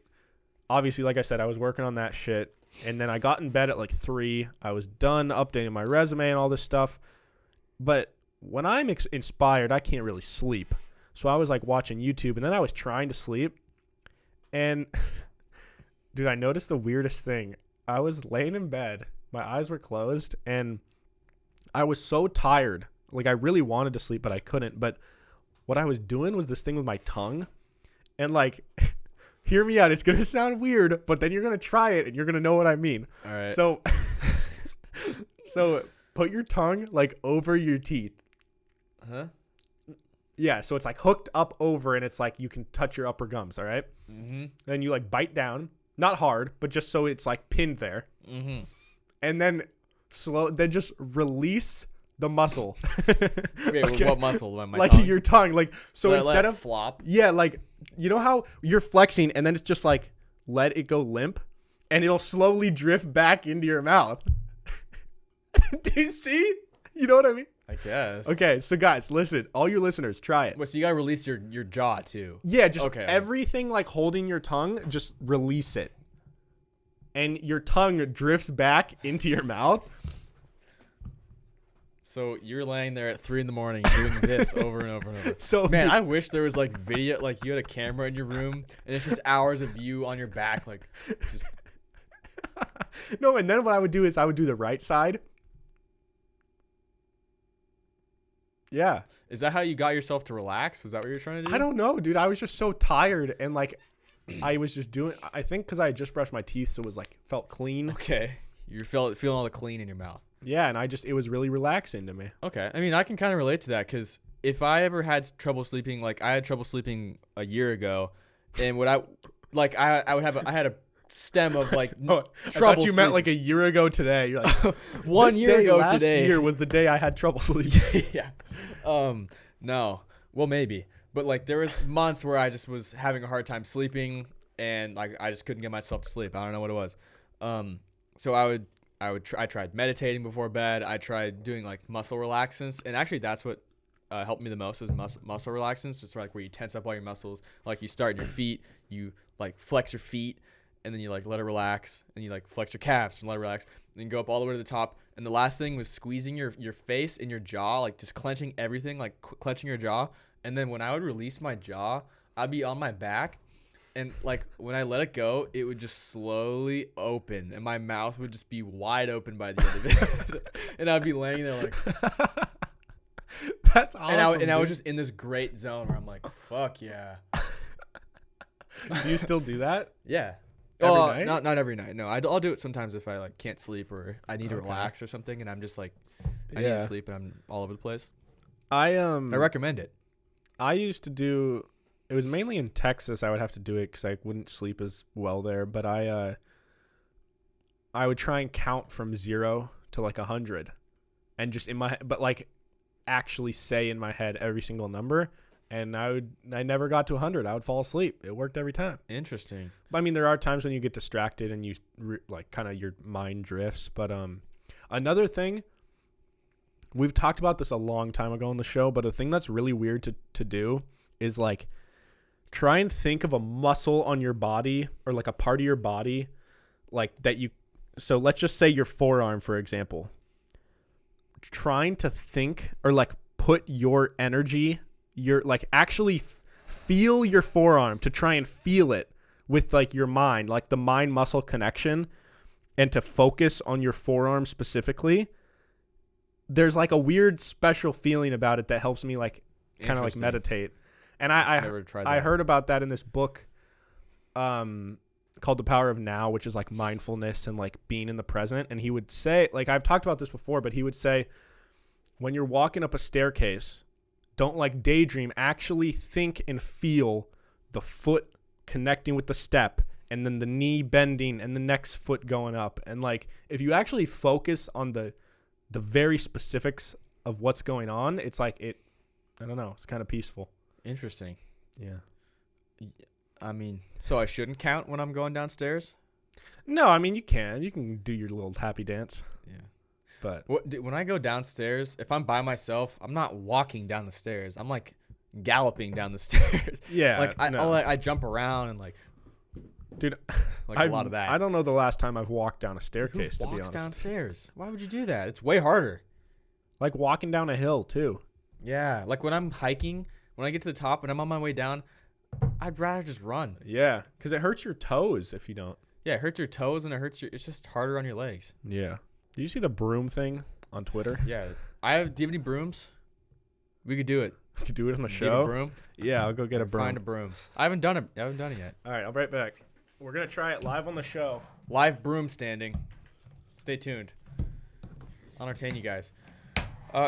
Obviously, like I said, I was working on that shit, and then I got in bed at like 3. I was done updating my resume and all this stuff. But when I'm inspired, I can't really sleep. So I was like watching YouTube, and then I was trying to sleep. And dude, I noticed the weirdest thing. I was laying in bed, my eyes were closed, and I was so tired. Like, I really wanted to sleep, but I couldn't. But what I was doing was this thing with my tongue. And like, hear me out. It's going to sound weird, but then you're going to try it and you're going to know what I mean. All right. So put your tongue like over your teeth. Huh? Yeah, so it's like hooked up over, and it's like you can touch your upper gums, all right? Mm-hmm. Then you like bite down, not hard, but just so it's like pinned there. Mm-hmm. And then then just release the muscle. Wait, Okay. what muscle? My like tongue? your tongue. Like, so Let it instead of flop. yeah, like, you know how you're flexing and then it's just like let it go limp and it'll slowly drift back into your mouth. Do you see? You know what I mean? I guess. Okay, so guys, listen, all your listeners, try it. Well, so you gotta release your jaw too. Yeah, just Okay. everything like holding your tongue, just release it. And your tongue drifts back into your mouth. So you're laying there at 3 a.m. doing this over and over and over. So Man, dude, I wish there was like video, like you had a camera in your room and it's just hours of you on your back, like just. no, and then what I would do is I would do the right side. Yeah. Is that how you got yourself to relax? Was that what you were trying to do? I don't know, dude. I was just so tired and like I was just doing, I think because I had just brushed my teeth, so it was like felt clean. Okay. You're feeling all the clean in your mouth. Yeah, and it was really relaxing to me. Okay. I mean, I can kind of relate to that because if I ever had trouble sleeping, like I had trouble sleeping a year ago, and what I had a stem of like Oh, I trouble. thought you meant like a year ago today. You're like, 1 this year day ago last today. year was the day I had trouble sleeping. Yeah. No. Well, maybe. But like there was months where I just was having a hard time sleeping and like I just couldn't get myself to sleep. I don't know what it was. So I tried meditating before bed. I tried doing like muscle relaxants, and actually that's what helped me the most is muscle relaxants. Just like where you tense up all your muscles. Like you start in your feet, you like flex your feet, and then you like let it relax, and you like flex your calves and let it relax, and you go up all the way to the top. And the last thing was squeezing your face and your jaw, like just clenching everything, like clenching your jaw. And then when I would release my jaw, I'd be on my back. And like when I let it go, it would just slowly open, and my mouth would just be wide open by the end of it. And I'd be laying there like, That's awesome. and I was just in this great zone where I'm like, fuck yeah, Do you still do that? yeah. Every night? Not every night. No, I'll do it sometimes if I like can't sleep or I need to Okay. relax or something, and I'm just like, I need Yeah. to sleep and I'm all over the place. I I recommend it. I used to do. It was mainly in Texas. I would have to do it because I wouldn't sleep as well there. But I would try and count from 0 to like 100 and just in my head, but like actually say in my head every single number. And I never got to 100. I would fall asleep. It worked every time. Interesting. But I mean, there are times when you get distracted and you like kind of your mind drifts. But another thing, we've talked about this a long time ago on the show, but a thing that's really weird to do is like try and think of a muscle on your body or like a part of your body like that you. So let's just say your forearm, for example. Trying to think or like put your energy, your like actually feel your forearm to try and feel it with like your mind, like the mind muscle connection, and to focus on your forearm specifically. There's like a weird special feeling about it that helps me like kind of like meditate. And I heard about that in this book called The Power of Now, which is like mindfulness and like being in the present. And he would say, like, I've talked about this before, but he would say when you're walking up a staircase, don't like daydream, actually think and feel the foot connecting with the step and then the knee bending and the next foot going up. And like, if you actually focus on the very specifics of what's going on, it's like I don't know, it's kind of peaceful. Interesting. Yeah. I mean, so I shouldn't count when I'm going downstairs? No, I mean, you can do your little happy dance. Yeah. But when I go downstairs, if I'm by myself, I'm not walking down the stairs. I'm like galloping down the stairs. Yeah. Like I jump around and like, dude, like a lot of that. I don't know the last time I've walked down a staircase, Who to be honest. walks downstairs? Why would you do that? It's way harder. Like walking down a hill too. Yeah. Like when I'm hiking, when I get to the top and I'm on my way down, I'd rather just run. Yeah. Because it hurts your toes if you don't. Yeah, it hurts your toes and it's just harder on your legs. Yeah. Did you see the broom thing on Twitter? Yeah. Do you have any brooms? We could do it. We could do it on the show. Do you have a broom? Yeah, I'll go get a broom. Find a broom. I haven't done it yet. All right, I'll be right back. We're going to try it live on the show. Live broom standing. Stay tuned. I'll entertain you guys.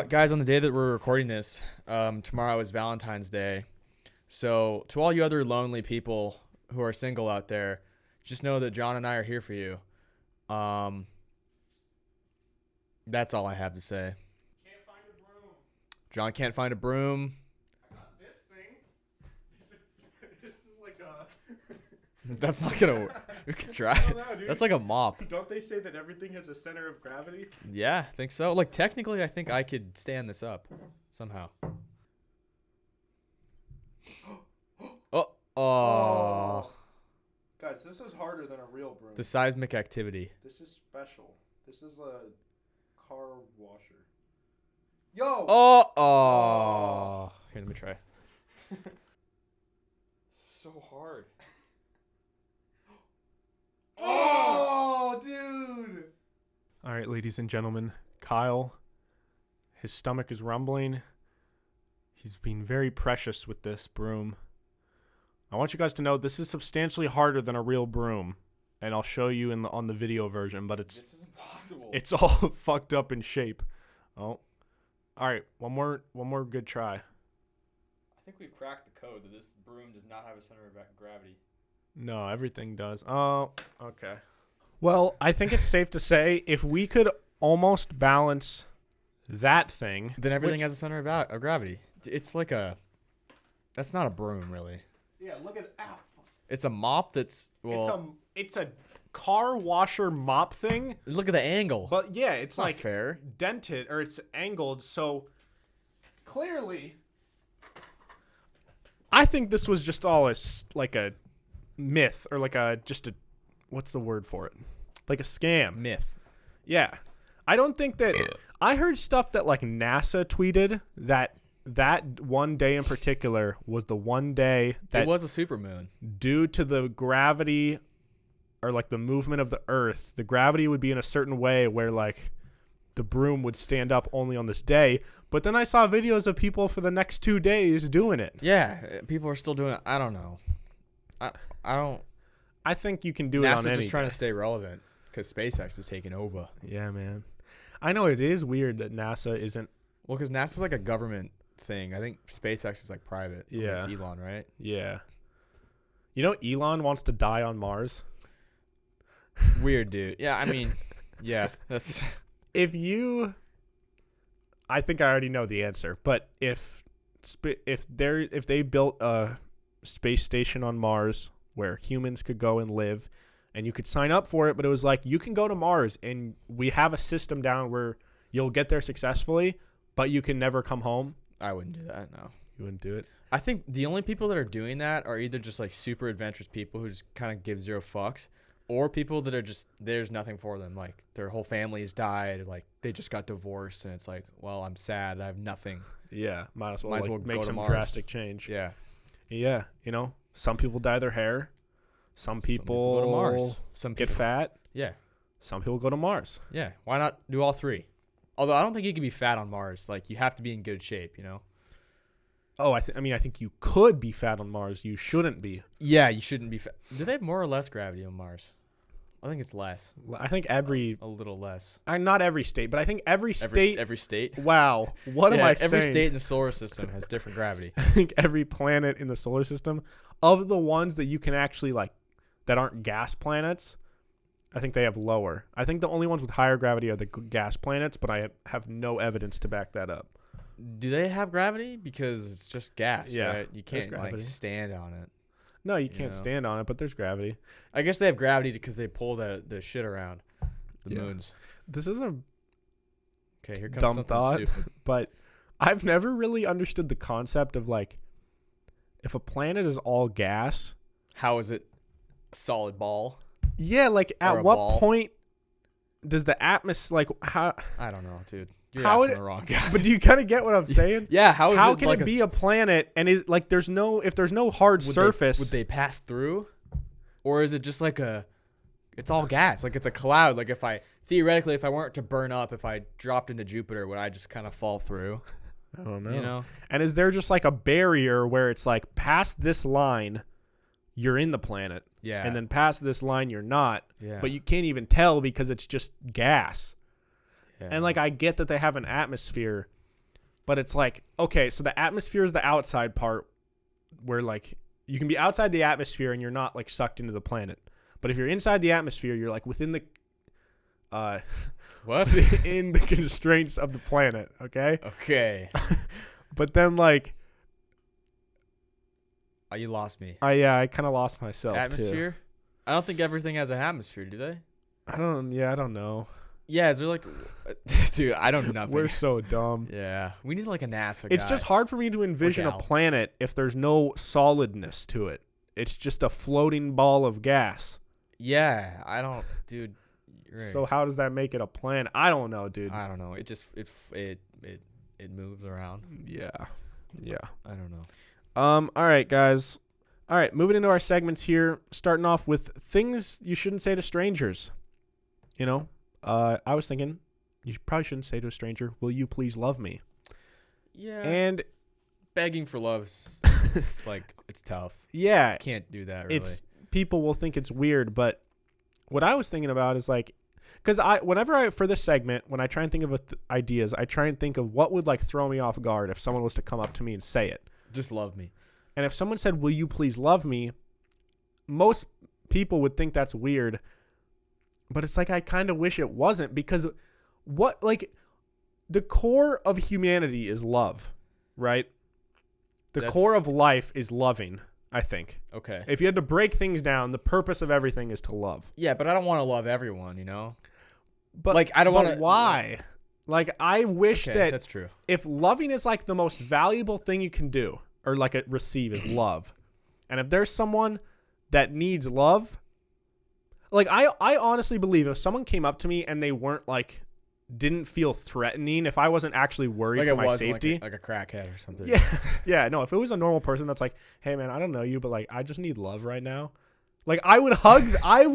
Guys, on the day that we're recording this, tomorrow is Valentine's Day. So to all you other lonely people who are single out there, just know that John and I are here for you. That's all I have to say. Can't find a broom. John can't find a broom. I got this thing. This is like a... That's not going to work. We can try it. No, dude. That's like a mop. Don't they say that everything has a center of gravity? Yeah, I think so. Like, technically, I think I could stand this up somehow. Oh. Guys, this is harder than a real broom. The seismic activity. This is special. This is a car washer. Yo! Oh. Here, let me try. So hard. Oh, dude! All right, ladies and gentlemen, Kyle, his stomach is rumbling. He's being very precious with this broom. I want you guys to know this is substantially harder than a real broom, and I'll show you on the video version, but This is impossible. it's all fucked up in shape. Oh. All right, one more good try. I think we've cracked the code that this broom does not have a center of gravity. No, everything does. Oh, okay. Well, I think it's safe to say if we could almost balance that thing, Then everything has a center of gravity. It's like that's not a broom, really. Yeah, look at ow. It's a mop that's, well, It's a car washer mop thing. look at the angle. But yeah, it's not like fair. dented or it's angled, so clearly I think this was just all like a myth or like what's the word for it? Like a scam. Myth. Yeah. I don't think that I heard stuff that like NASA tweeted that one day in particular was the one day that It was a supermoon. due to the gravity or like the movement of the earth, the gravity would be in a certain way where like the broom would stand up only on this day. But then I saw videos of people for the next 2 days doing it. Yeah, people are still doing it. I don't know. I don't. I think you can do it on NASA's any just trying day. to stay relevant because SpaceX is taking over. Yeah, man. I know it is weird that NASA isn't. Well, because NASA's like a government thing. I think SpaceX is like private. I mean, Yeah. it's Elon, right? Yeah. You know, Elon wants to die on Mars. Weird, dude. Yeah, I mean, yeah, that's if you, I think I already know the answer, but if they built a space station on Mars where humans could go and live, and you could sign up for it, but it was like, you can go to Mars and we have a system down where you'll get there successfully, but you can never come home. I wouldn't do that. No, You wouldn't do it. I think the only people that are doing that are either just like super adventurous people who just kind of give zero fucks, or people that are just, there's nothing for them. Like their whole family has died, or like they just got divorced, and it's like, well, I'm sad, I have nothing. Yeah, might as well, Might as like, well go make to some Mars. drastic change. Yeah. Yeah, some people dye their hair. Some people go to Mars. Some get people, fat. yeah. Some people go to Mars. Yeah. Why not do all three? Although I don't think you can be fat on Mars. Like you have to be in good shape, Oh, I think you could be fat on Mars. You shouldn't be. Yeah, you shouldn't be fat. Do they have more or less gravity on Mars? I think it's less. I think A little less. not every state, but I think every state. Every state. Wow, what am I saying? Every state in the solar system has different gravity. I think every planet in the solar system, of the ones that you can actually that aren't gas planets, I think they have lower. I think the only ones with higher gravity are the gas planets, but I have no evidence to back that up. Do they have gravity? Because it's just gas, Yeah, right? You there's can't gravity. stand on it. No, you can't stand on it, but there's gravity. I guess they have gravity because they pull the shit around the Yeah. moons. This is a Okay, here comes dumb something thought, stupid. but I've never really understood the concept of if a planet is all gas. How is it a solid ball? Yeah, Or at a what ball? point does the atmosphere how? I don't know, dude. You're How asking the wrong guy. But do you kind of get what I'm saying? Yeah, how can it be a planet and is if there's no hard surface? Would they pass through? Or is it just it's all gas? Like it's a cloud. Like if I weren't to burn up, if I dropped into Jupiter, would I just kind of fall through? I don't know. You know? And is there just a barrier where it's past this line, you're in the planet, Yeah. and then past this line you're not, Yeah. but you can't even tell because it's just gas. Yeah. And I get that they have an atmosphere, but it's okay, so the atmosphere is the outside part where you can be outside the atmosphere and you're not sucked into the planet. But if you're inside the atmosphere, you're within the what? in the constraints of the planet, okay? Okay. But then Oh, you lost me. I kind of lost myself. Atmosphere? Too. I don't think everything has an atmosphere, do they? I don't know. Yeah, is there dude, I don't know nothing. We're so dumb. Yeah. We need a NASA It's guy. just hard for me to envision a gal. planet if there's no solidness to it. It's just a floating ball of gas. Yeah, I don't, dude. You're right. So how does that make it a planet? I don't know, dude. I don't know. It just it moves around. Yeah. I don't know. All right, guys. All right, moving into our segments here. Starting off with things you shouldn't say to strangers. I was thinking you probably shouldn't say to a stranger, "Will you please love me?" Yeah. And begging for love is it's tough. yeah, Can't do that really. People will think it's weird, but what I was thinking about is because for this segment, when I try and think of ideas, I try and think of what would throw me off guard if someone was to come up to me and say it. Just love me. And if someone said, "Will you please love me?" most people would think that's weird. But it's I kind of wish it wasn't, because the core of humanity is love, right? The core of life is loving, I think. Okay. If you had to break things down, the purpose of everything is to love. Yeah, but I don't want to love everyone, But I don't want to. Why? I wish that that's true. if loving is the most valuable thing you can do, or receive is love, and if there's someone that needs love, I honestly believe if someone came up to me and they weren't didn't feel threatening, if I wasn't actually worried for my safety, like a crackhead or something. yeah, no, if it was a normal person that's "Hey man, I don't know you, but I just need love right now," I would hug. I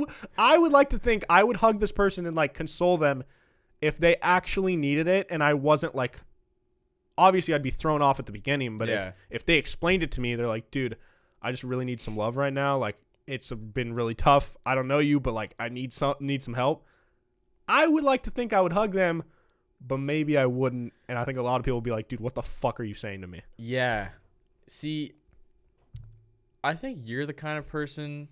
would like to think I would hug this person and console them if they actually needed it, and I wasn't obviously I'd be thrown off at the beginning, but Yeah. if they explained it to me, they're "Dude, I just really need some love right now. It's been really tough. I don't know you, but I need some help." I would like to think I would hug them, but maybe I wouldn't. And I think a lot of people would be "Dude, what the fuck are you saying to me?" Yeah. See, I think you're the kind of person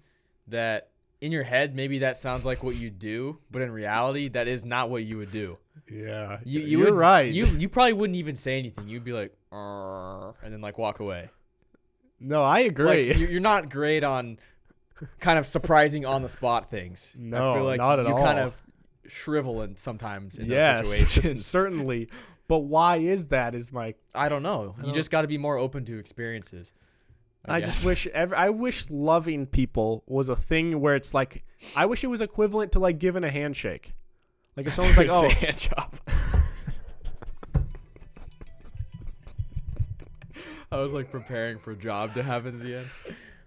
that in your head, maybe that sounds like what you do, but in reality, that is not what you would do. Yeah. You're right. You probably wouldn't even say anything. You'd be like, and then like walk away. No, I agree. Like, you're not great on kind of surprising on the spot things. No, I feel like not at you all. kind of shrivel in sometimes in those yes, situations. certainly. But why is that? Is my I don't know. You just got to be more open to experiences. I just wish I wish loving people was a thing where it's like I wish it was equivalent to like giving a handshake. Like if someone's like, "Oh, hand job." I was like preparing for a job to happen at the end.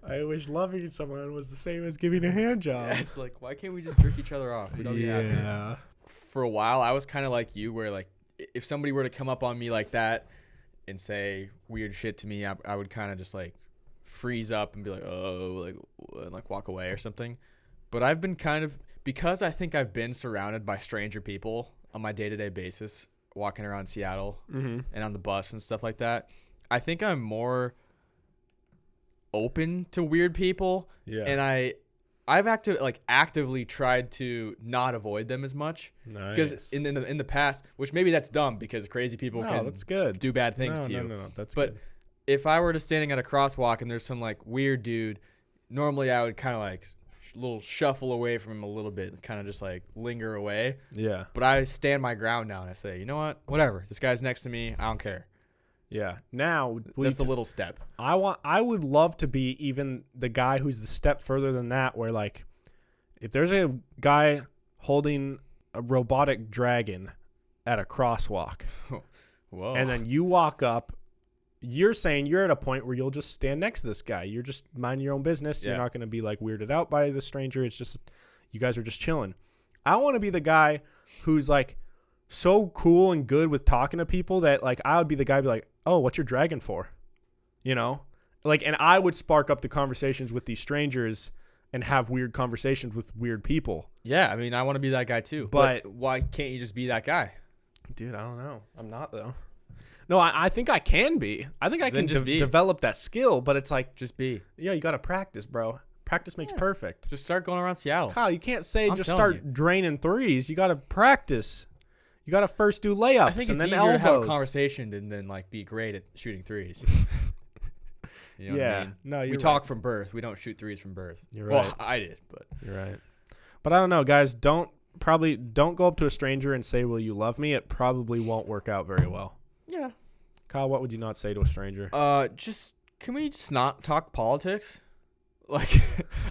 I wish loving someone was the same as giving a hand job." Yeah, it's like, why can't we just jerk each other off? We don't be happy. Yeah. For a while, I was kind of like you, where like if somebody were to come up on me like that and say weird shit to me, I would kind of just like freeze up and be like, oh, like walk away or something. But I've been kind of, because I think I've been surrounded by stranger people on my day-to-day basis, walking around Seattle and on the bus and stuff like that. I think I'm more open to weird people. Yeah. And I've actively tried to not avoid them as much. Nice. Because in the past, which maybe that's dumb because crazy people can that's good. do bad things to you. No, that's but good. If I were to standing at a crosswalk and there's some like weird dude, normally I would kind of like little shuffle away from him a little bit, kind of just like linger away. Yeah. But I stand my ground now and I say, you know what? Whatever. This guy's next to me. I don't care. Yeah. Now that's a little step. I would love to be even the guy who's the step further than that, where like if there's a guy holding a robotic dragon at a crosswalk, whoa, and then you walk up, you're saying you're at a point where you'll just stand next to this guy. You're just minding your own business. Yeah. You're not going to be like weirded out by the stranger. It's just you guys are just chilling. I want to be the guy who's like so cool and good with talking to people that like I would be the guy be like, oh, what's your dragon for? You know, like, and I would spark up the conversations with these strangers and have weird conversations with weird people. Yeah. I mean, I want to be that guy too, but why can't you just be that guy? Dude, I don't know. I'm not though. No, I think I can be. I think I can just develop that skill, but it's like, just be. Yeah, you got to practice, bro. Practice makes perfect. Just start going around Seattle. Kyle, you can't say just start draining threes. You got to practice. You got to first do layups. I think it's easier to have a conversation than like be great at shooting threes. You know what I mean? No, we talk from birth. We don't shoot threes from birth. You're right. Well, I did, but you're right. But I don't know, guys. Don't go up to a stranger and say, "Will you love me?" It probably won't work out very well. Yeah. Kyle, what would you not say to a stranger? Can we just not talk politics? Like,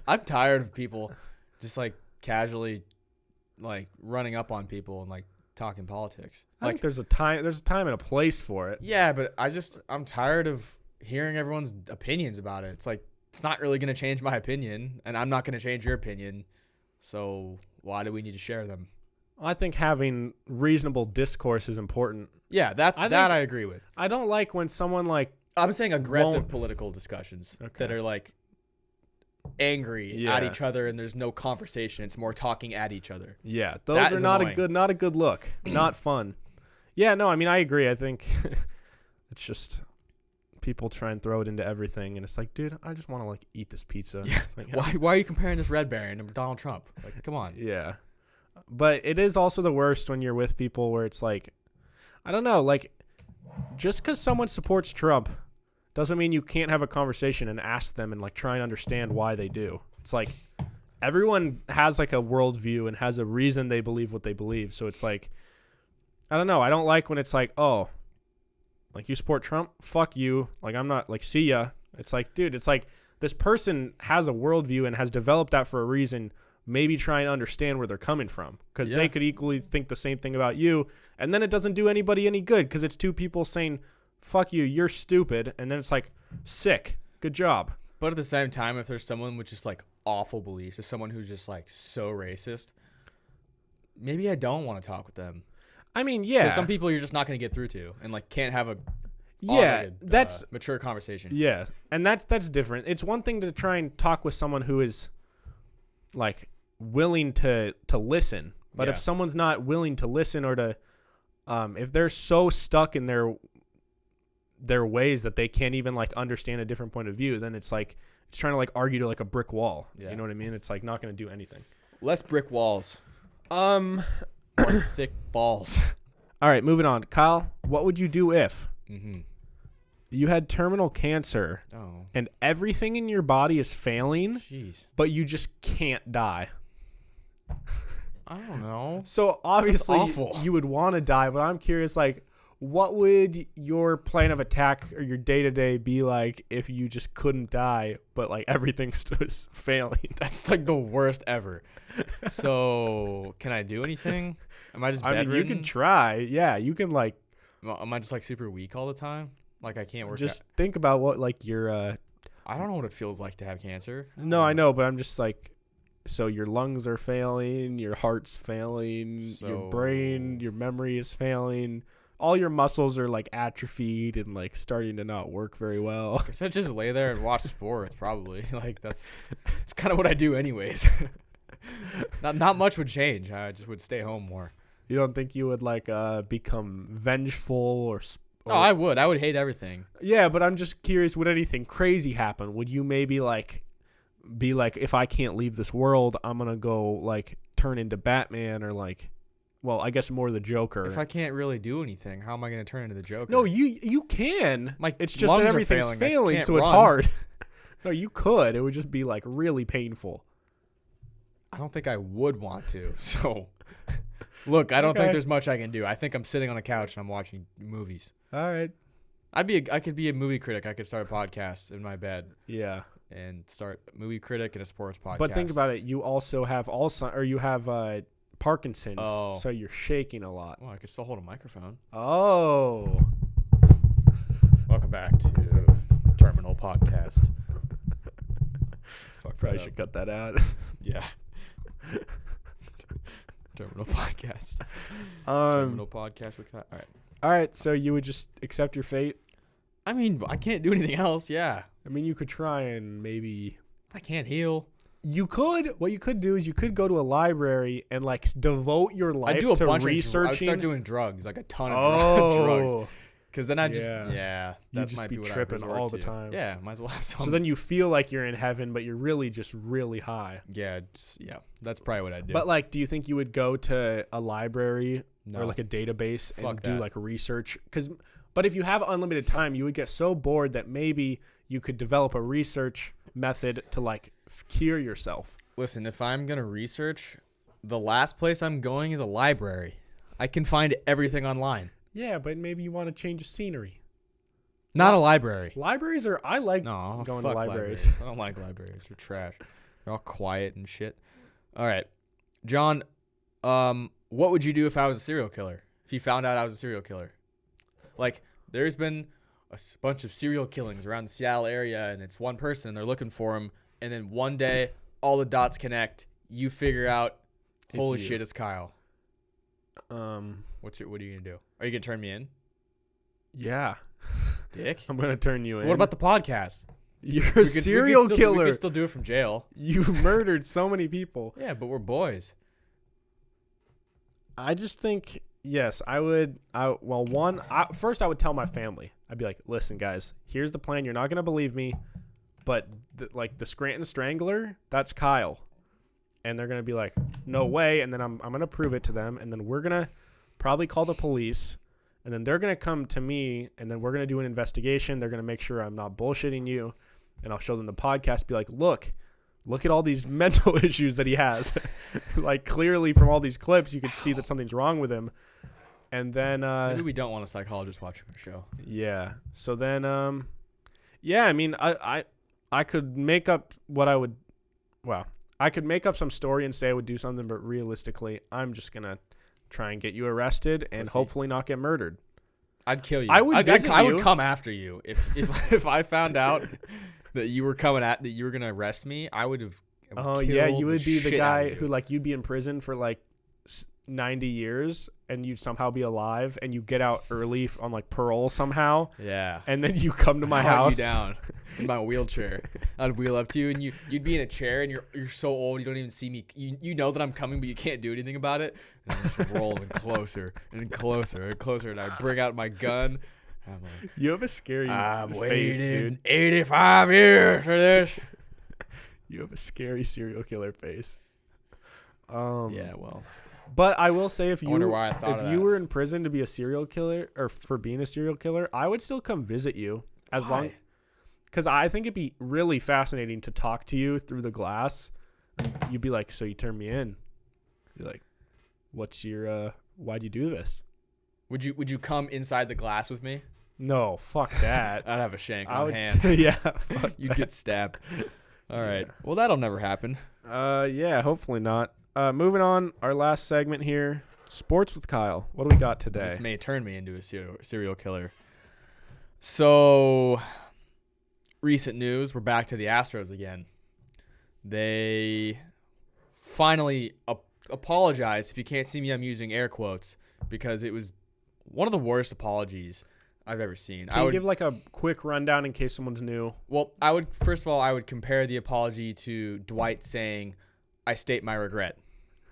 I'm tired of people just like casually like running up on people and like talking politics. I think there's a time and a place for it. Yeah, but I'm tired of hearing everyone's opinions about it. It's like it's not really going to change my opinion, and I'm not going to change your opinion. So why do we need to share them? I think having reasonable discourse is important. Yeah, I agree with. I don't like when someone like I'm saying aggressive political discussions that are like angry at each other and there's no conversation. It's more talking at each other. Yeah, those are not a good look. Not fun. Yeah, no, I mean I agree. I think it's just people try and throw it into everything, and it's like, dude, I just want to like eat this pizza. Yeah. Like, why are you comparing this Red Baron to Donald Trump? Like, come on. Yeah. But it is also the worst when you're with people where it's like, I don't know, like just because someone supports Trump doesn't mean you can't have a conversation and ask them and like try and understand why they do. It's like everyone has like a worldview and has a reason they believe what they believe. So it's like, I don't know. I don't like when it's like, oh, like you support Trump? Fuck you. Like I'm not like, see ya. It's like, dude, it's like this person has a worldview and has developed that for a reason. Maybe try and understand where they're coming from because they could equally think the same thing about you. And then it doesn't do anybody any good because it's two people saying, fuck you, you're stupid. And then it's like, sick. Good job. But at the same time, if there's someone with just like awful beliefs, or someone who's just like so racist, maybe I don't want to talk with them. I mean, yeah. Because some people you're just not going to get through to and like can't have a that's mature conversation. Yeah. And that's different. It's one thing to try and talk with someone who is like willing to listen, but if someone's not willing to listen or to if they're so stuck in their ways that they can't even like understand a different point of view, then it's like it's trying to like argue to like a brick wall. You know what I mean? It's like not going to do anything. Less brick walls, more thick balls. All right, moving on. Kyle, what would you do if Mm-hmm. you had terminal cancer Oh, and everything in your body is failing, jeez. but you just can't die? I don't know. So obviously awful. you would want to die, but I'm curious, like, what would your plan of attack or your day-to-day be like if you just couldn't die, but like everything was failing? That's like the worst ever. So, can I do anything? Am I just I mean, you bedridden? can try. Yeah, you can like Am I just like super weak all the time? Like I can't work just think about what like your I don't know what it feels like to have cancer. no, I know, but I'm just like, so your lungs are failing, your heart's failing, your brain, your memory is failing. All your muscles are like atrophied and like starting to not work very well. So just lay there and watch sports probably. Like that's kind of what I do anyways. Not much would change. I just would stay home more. You don't think you would like become vengeful or No, I would. I would hate everything. yeah, but I'm just curious, would anything crazy happen? Would you maybe like be like, if I can't leave this world, I'm going to go like turn into Batman or like, well, I guess more the Joker. If I can't really do anything, how am I going to turn into the Joker? No, you can. My It's just that lungs are everything's failing. I failing, can't so it's run. hard. No, you could. It would just be like really painful. I don't think I would want to. So, look, I don't Okay. think there's much I can do. I think I'm sitting on a couch and I'm watching movies. All right. I could be a movie critic. I could start a podcast in my bed Yeah. and start a movie critic and a sports podcast. But think about it. You also have Alzheimer's, or you have Parkinson's, Oh. so you're shaking a lot. Well, I could still hold a microphone. Oh. Welcome back to Terminal Podcast. Fuck Probably that should up. cut that out. Yeah. Terminal Podcast. Um. Terminal Podcast with Kyle. All right. All right. So you would just accept your fate. I mean, I can't do anything else. Yeah. I mean, you could try and maybe. I can't heal. You could. What you could do is you could go to a library and like devote your life I do a to bunch researching. of I would start doing drugs, like a ton of drugs. Oh. Because then I just, Yeah. that You'd just might be be what I tripping resort all the to. time. Yeah, might as well have some. So then you feel like you're in heaven, but you're really just really high. yeah, that's probably what I'd do. But like, do you think you would go to a library No. or like a database and Fuck do that. like research? But if you have unlimited time, you would get so bored that maybe you could develop a research method to like cure yourself. Listen, if I'm going to research, the last place I'm going is a library. I can find everything online. Yeah, but maybe you want to change the scenery. Not a library. Libraries are. I like No, going fuck to libraries. I don't like libraries. They're trash. They're all quiet and shit. All right. John, what would you do if I was a serial killer? If you found out I was a serial killer? Like, there's been a bunch of serial killings around the Seattle area, and it's one person, and they're looking for him, and then one day, all the dots connect. You figure out, It's holy you. shit, it's Kyle. What What are you going to do? Are you going to turn me in? Yeah, Dick? I'm gonna turn you in. What about the podcast? you're We a could- serial we could killer? We could still do it from jail. You murdered so many people. Yeah, but we're boys. I just think yes, I would. First I would tell my family. I'd be like, listen, guys, here's the plan. You're not gonna believe me, but the Scranton Strangler, that's Kyle, and they're gonna be like, no way. And then I'm gonna prove it to them, and then we're gonna probably call the police, and then they're gonna come to me, and then we're gonna do an investigation. They're gonna make sure I'm not bullshitting you, and I'll show them the podcast. Be like, look at all these mental issues that he has. Like clearly from all these clips, you could see that something's wrong with him. And then, Maybe we don't want a psychologist watching our show. yeah. So then, yeah, I mean, I could make up I could make up some story and say I would do something, but realistically, I'm just going to try and get you arrested and Pussy. hopefully not get murdered. I'd kill you. I would visit I you. would come after you if I found out that you were that you were gonna arrest me. I would have. Oh yeah, you would be the guy who who like you'd be in prison for like 90 years and you'd somehow be alive and you get out early on like parole somehow. Yeah. And then you come to my Hunt house. you down in my wheelchair. I'd wheel up to you and you'd be in a chair and you're so old you don't even see me. You know that I'm coming, but you can't do anything about it. And I'm just rolling closer and closer and closer, and I bring out my gun. I'm like, You have a scary I've face, waited dude. 85 years for this. You have a scary serial killer face. Yeah, well, But I will say, if I wonder why I thought if of you that. were in prison to be a serial killer or for being a serial killer, I would still come visit you Why? because I think it'd be really fascinating to talk to you through the glass. And you'd be like, "So you turned me in?" You're like, "What's your why'd you do this?" Would you come inside the glass with me? No, fuck that. I'd have a shank I on would hand. yeah, fuck You'd that. get stabbed. All right. Yeah. Well, that'll never happen. Yeah, hopefully not. Moving on, our last segment here, sports with Kyle. What do we got today? This may turn me into a serial killer. So, recent news, we're back to the Astros again. They finally apologized. If you can't see me, I'm using air quotes because it was one of the worst apologies I've ever seen. Can you give like a quick rundown in case someone's new? Well, I would first of all, I would compare the apology to Dwight saying, "I state my regret,"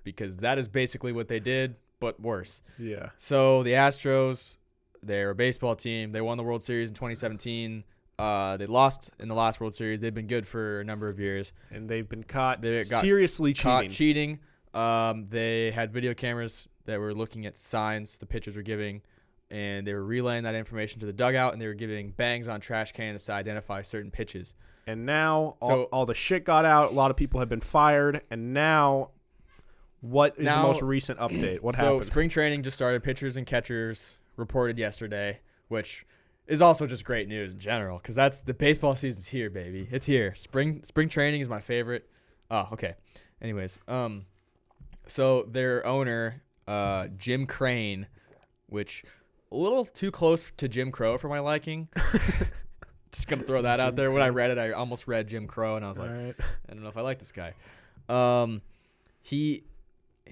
because that is basically what they did, but worse. Yeah. So the Astros, they're a baseball team. They won the World Series in 2017. They lost in the last World Series. They've been good for a number of years. And they've been caught They got seriously Caught cheating. cheating. They had video cameras that were looking at signs the pitchers were giving, and they were relaying that information to the dugout, and they were giving bangs on trash cans to identify certain pitches. And now So- all the shit got out. A lot of people have been fired. And now, what is the most recent update? What happened? So spring training just started. Pitchers and catchers reported yesterday, which is also just great news in general because that's the baseball season's here, baby. It's here. Spring training is my favorite. Oh, okay. Anyways, so their owner, Jim Crane, which a little too close to Jim Crow for my liking. Just gonna throw that out there. When I read it, I almost read Jim Crow, and I was like, All right. I don't know if I like this guy.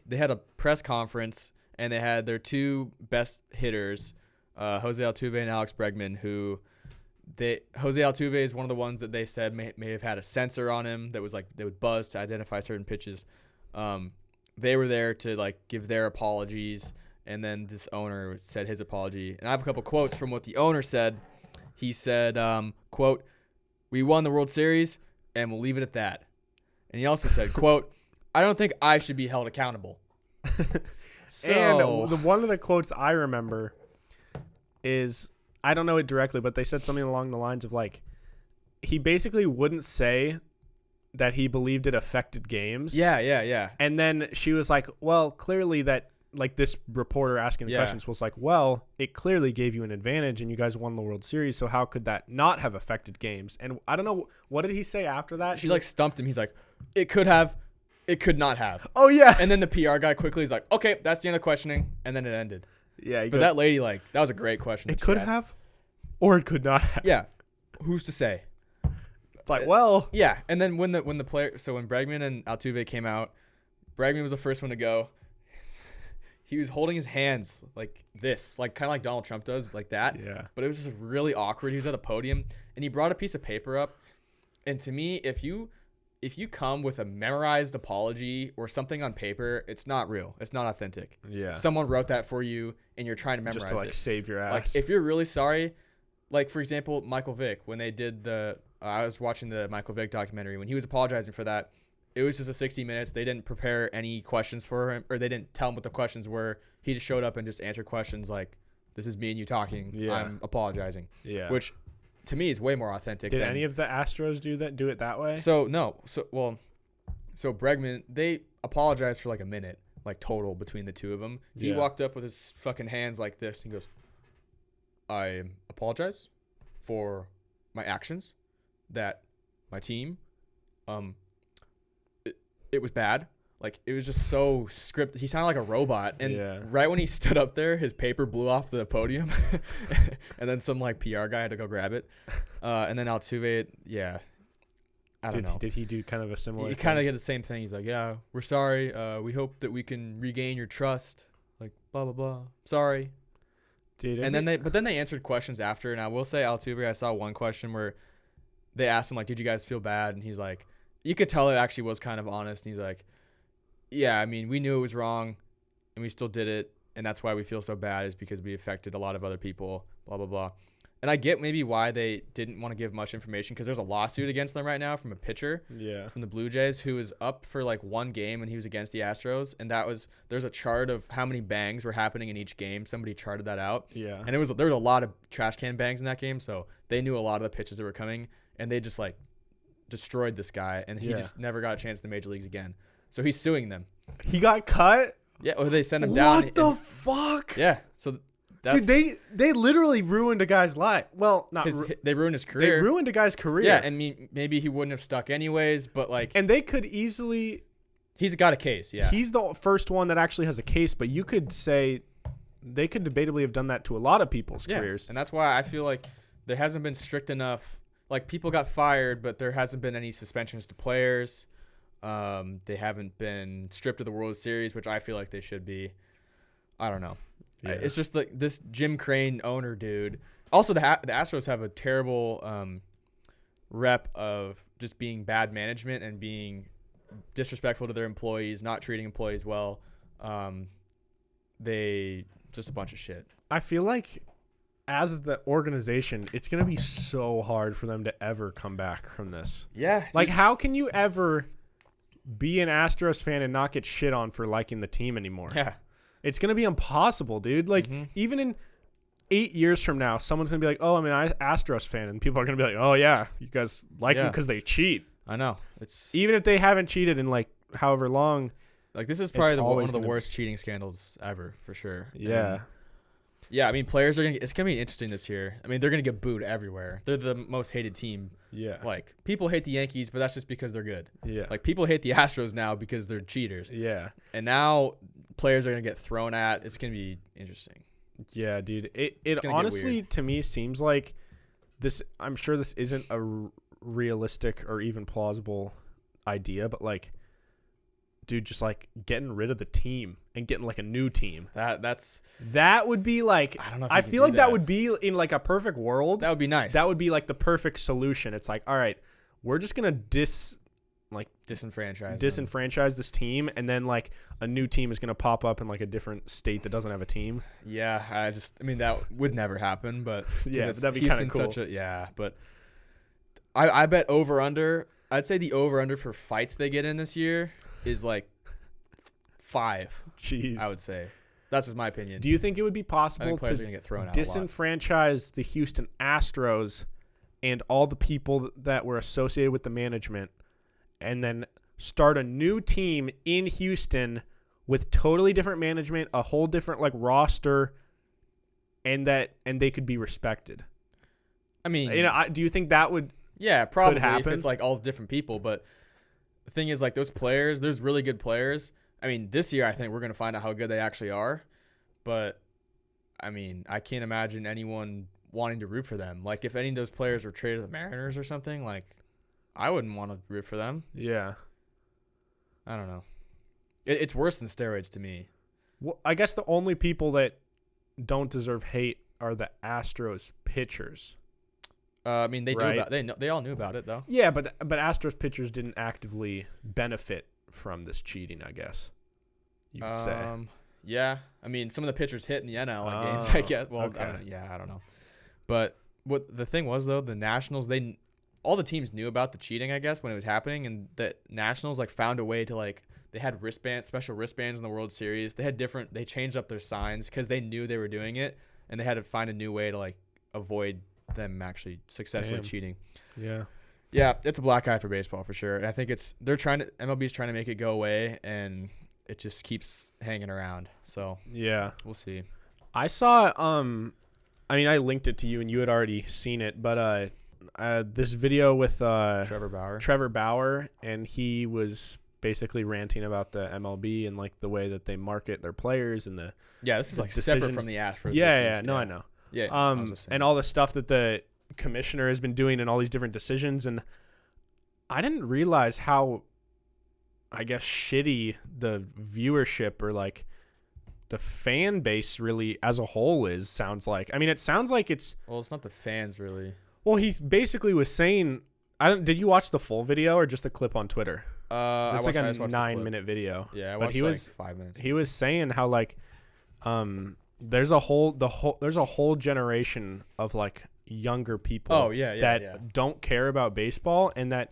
They had a press conference, and they had their two best hitters, Jose Altuve and Alex Bregman, Jose Altuve is one of the ones that they said may have had a sensor on him that was like they would buzz to identify certain pitches. They were there to like give their apologies, and then this owner said his apology. And I have a couple quotes from what the owner said. He said, quote, "We won the World Series, and we'll leave it at that." And he also said, quote, "I don't think I should be held accountable." And one of the quotes I remember is, I don't know it directly, but they said something along the lines of like, he basically wouldn't say that he believed it affected games. Yeah. And then she was like, well, clearly that, like this reporter asking the Yeah. questions was like, well, it clearly gave you an advantage and you guys won the World Series. So how could that not have affected games? And I don't know. What did he say after that? She like stumped him. He's like, "It could have, it could not have." oh, yeah. And then the PR guy quickly is like, "Okay, that's the end of questioning." And then it ended. Yeah. He But goes, that lady, like, that was a great question. it that she could asked. have or it could not have. Yeah. Who's to say? It's like, well, Yeah. And then when the player, so when Bregman and Altuve came out, Bregman was the first one to go. He was holding his hands like this, like kind of like Donald Trump does, like that. yeah. But it was just really awkward. He was at a podium and he brought a piece of paper up. And to me, if you come with a memorized apology or something on paper, it's not real. It's not authentic. Yeah. Someone wrote that for you and you're trying to memorize Just to like it. save your ass. Like if you're really sorry, like for example, Michael Vick, when they did I was watching the Michael Vick documentary when he was apologizing for that. It was just a 60 minutes. They didn't prepare any questions for him, or they didn't tell him what the questions were. He just showed up and just answered questions like, "This is me and you talking. Yeah. I'm apologizing." yeah. Which, to me, is way more authentic. Did than, any of the Astros do it that way? So no. So Bregman, they apologized for like a minute, like total between the two of them. He Yeah. walked up with his fucking hands like this and goes, "I apologize for my actions, that my team, it was bad." Like it was just so scripted. He sounded like a robot. And Yeah. right when he stood up there, his paper blew off the podium, and then some like PR guy had to go grab it. And then Altuve, yeah, I don't know. Did he do kind of a similar? He kind of get the same thing. He's like, "Yeah, we're sorry. We hope that we can regain your trust." Like blah blah blah. Sorry. Dude, And then they answered questions after. And I will say, Altuve, I saw one question where they asked him like, "Did you guys feel bad?" And he's like, you could tell it actually was kind of honest. And he's like, "Yeah, I mean, we knew it was wrong, and we still did it, and that's why we feel so bad is because we affected a lot of other people." Blah blah blah. And I get maybe why they didn't want to give much information, because there's a lawsuit against them right now from a pitcher from the Blue Jays who was up for like one game and he was against the Astros. And there's a chart of how many bangs were happening in each game. Somebody charted that out. Yeah. And there was a lot of trash can bangs in that game. So they knew a lot of the pitches that were coming, and they just like destroyed this guy, and he just never got a chance in the major leagues again. So he's suing them. He got cut? Yeah. Or they sent him down. What the fuck? Yeah. So dude, they literally ruined a guy's life. Well, they ruined his career. They ruined a guy's career. Yeah, and maybe he wouldn't have stuck anyways, but like, and they could easily. He's got a case. Yeah, he's the first one that actually has a case, but you could say they could debatably have done that to a lot of people's careers. And that's why I feel like there hasn't been strict enough. Like, people got fired, but there hasn't been any suspensions to players. They haven't been stripped of the World Series, which I feel like they should be. I don't know. Yeah. It's just like this Jim Crane owner dude. Also, the Astros have a terrible rep of just being bad management and being disrespectful to their employees, not treating employees well. They just a bunch of shit. I feel like as the organization, it's going to be so hard for them to ever come back from this. Yeah. Like, how can you ever be an Astros fan and not get shit on for liking the team anymore? Yeah. It's going to be impossible, dude. Like, even in 8 years from now, someone's going to be like, oh, I'm an Astros fan. And people are going to be like, oh, yeah, you guys like them because they cheat. I know. Even if they haven't cheated in, like, however long. Like, this is probably one of the worst cheating scandals ever, for sure. Yeah. And yeah, I mean, players are going to – it's going to be interesting this year. I mean, they're going to get booed everywhere. They're the most hated team. Yeah. Like, people hate the Yankees, but that's just because they're good. Yeah. Like, people hate the Astros now because they're cheaters. Yeah. And now players are going to get thrown at. It's going to be interesting. Yeah, dude. It honestly, to me, seems like this – I'm sure this isn't a realistic or even plausible idea, but, like, dude, just, like, getting rid of the team and getting, like, a new team. That would be, like, I don't know if I feel like that would be in, like, a perfect world. That would be nice. That would be, like, the perfect solution. It's like, all right, we're just going to disenfranchise this team, and then, like, a new team is going to pop up in, like, a different state that doesn't have a team. Yeah, I mean, that would never happen, but yeah, that'd be kind of cool. But I bet over-under, I'd say the over-under for fights they get in this year is like 5. Jeez. I would say. That's just my opinion. Do you think it would be possible players to are gonna get thrown out disenfranchise the Houston Astros and all the people that were associated with the management, and then start a new team in Houston with totally different management, a whole different, like, roster, and they could be respected? I mean, do you think that would? Yeah, probably happen? If it's like all different people, but the thing is, like, those players, there's really good players. I mean, this year I think we're going to find out how good they actually are. But, I mean, I can't imagine anyone wanting to root for them. Like, if any of those players were traded to the Mariners or something, like, I wouldn't want to root for them. Yeah. I don't know. It's worse than steroids to me. Well, I guess the only people that don't deserve hate are the Astros pitchers. I mean, they all knew about it, though. Yeah, but Astros pitchers didn't actively benefit from this cheating, I guess you could say. Yeah. I mean, some of the pitchers hit in the NL games, I guess. Well, okay. I don't know. But what the thing was, though, the Nationals, all the teams knew about the cheating, I guess, when it was happening, and the Nationals, like, found a way to, like, they had special wristbands in the World Series. They changed up their signs because they knew they were doing it, and they had to find a new way to, like, avoid them actually successfully cheating. Yeah, it's a black eye for baseball for sure. And I think MLB's trying to make it go away, and it just keeps hanging around. So yeah, we'll see. I saw I linked it to you and you had already seen it, but this video with Trevor Bauer, and he was basically ranting about the MLB and, like, the way that they market their players and this is like separate from the Astros. Yeah, I know. Yeah. And all the stuff that the commissioner has been doing and all these different decisions. And I didn't realize how, I guess, shitty the viewership or, like, the fan base really as a whole sounds like. I mean, it sounds like it's... Well, it's not the fans, really. Well, he basically was saying... Did you watch the full video or just the clip on Twitter? It's like a 9-minute video. Yeah, I watched like 5 minutes. He was saying how, like... there's a whole generation of, like, younger people that don't care about baseball and that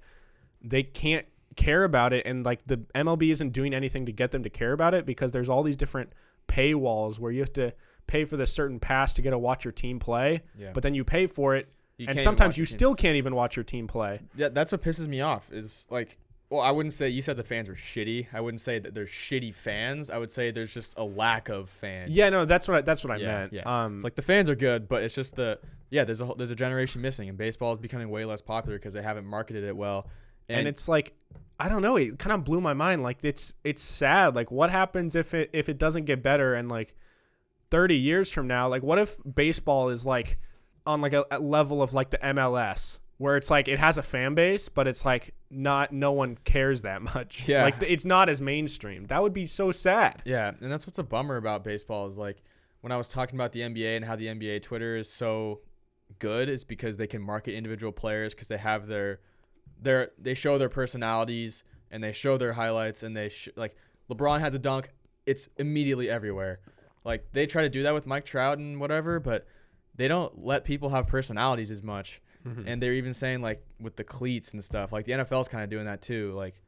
they can't care about it, and like the MLB isn't doing anything to get them to care about it because there's all these different paywalls where you have to pay for this certain pass to get to watch your team play, but then you pay for it and sometimes you still can't even watch your team play. Yeah, that's what pisses me off is like, well, I wouldn't say, you said the fans are shitty. I wouldn't say that they're shitty fans. I would say there's just a lack of fans. Yeah, no, that's what I meant. Yeah. It's like the fans are good, but it's just there's a generation missing, and baseball is becoming way less popular because they haven't marketed it well. And it's like, I don't know, it kind of blew my mind. Like it's sad. Like what happens if it doesn't get better, and like 30 years from now, like what if baseball is like on like a level of like the MLS, where it's like it has a fan base, but it's like no one cares that much. Yeah. Like it's not as mainstream. That would be so sad. Yeah, and that's what's a bummer about baseball is like when I was talking about the NBA and how the NBA Twitter is so good is because they can market individual players because they have they show their personalities and they show their highlights, and like LeBron has a dunk, it's immediately everywhere. Like they try to do that with Mike Trout and whatever, but they don't let people have personalities as much. Mm-hmm. And they're even saying like with the cleats and stuff, like the NFL's kind of doing that too. Like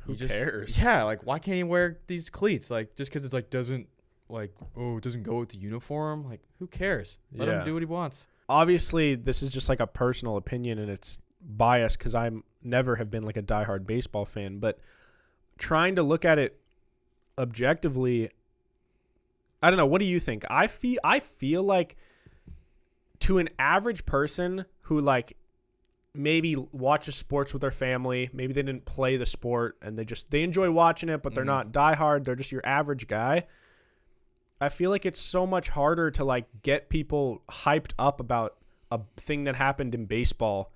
who cares? Yeah, like why can't you wear these cleats? Like just because it's like doesn't go with the uniform. Like who cares? Let him do what he wants. Obviously, this is just like a personal opinion, and it's biased because I'm never have been like a diehard baseball fan. But trying to look at it objectively, I don't know. What do you think? I feel like to an average person who like maybe watches sports with their family, maybe they didn't play the sport and they enjoy watching it, but they're not diehard. They're just your average guy. I feel like it's so much harder to like get people hyped up about a thing that happened in baseball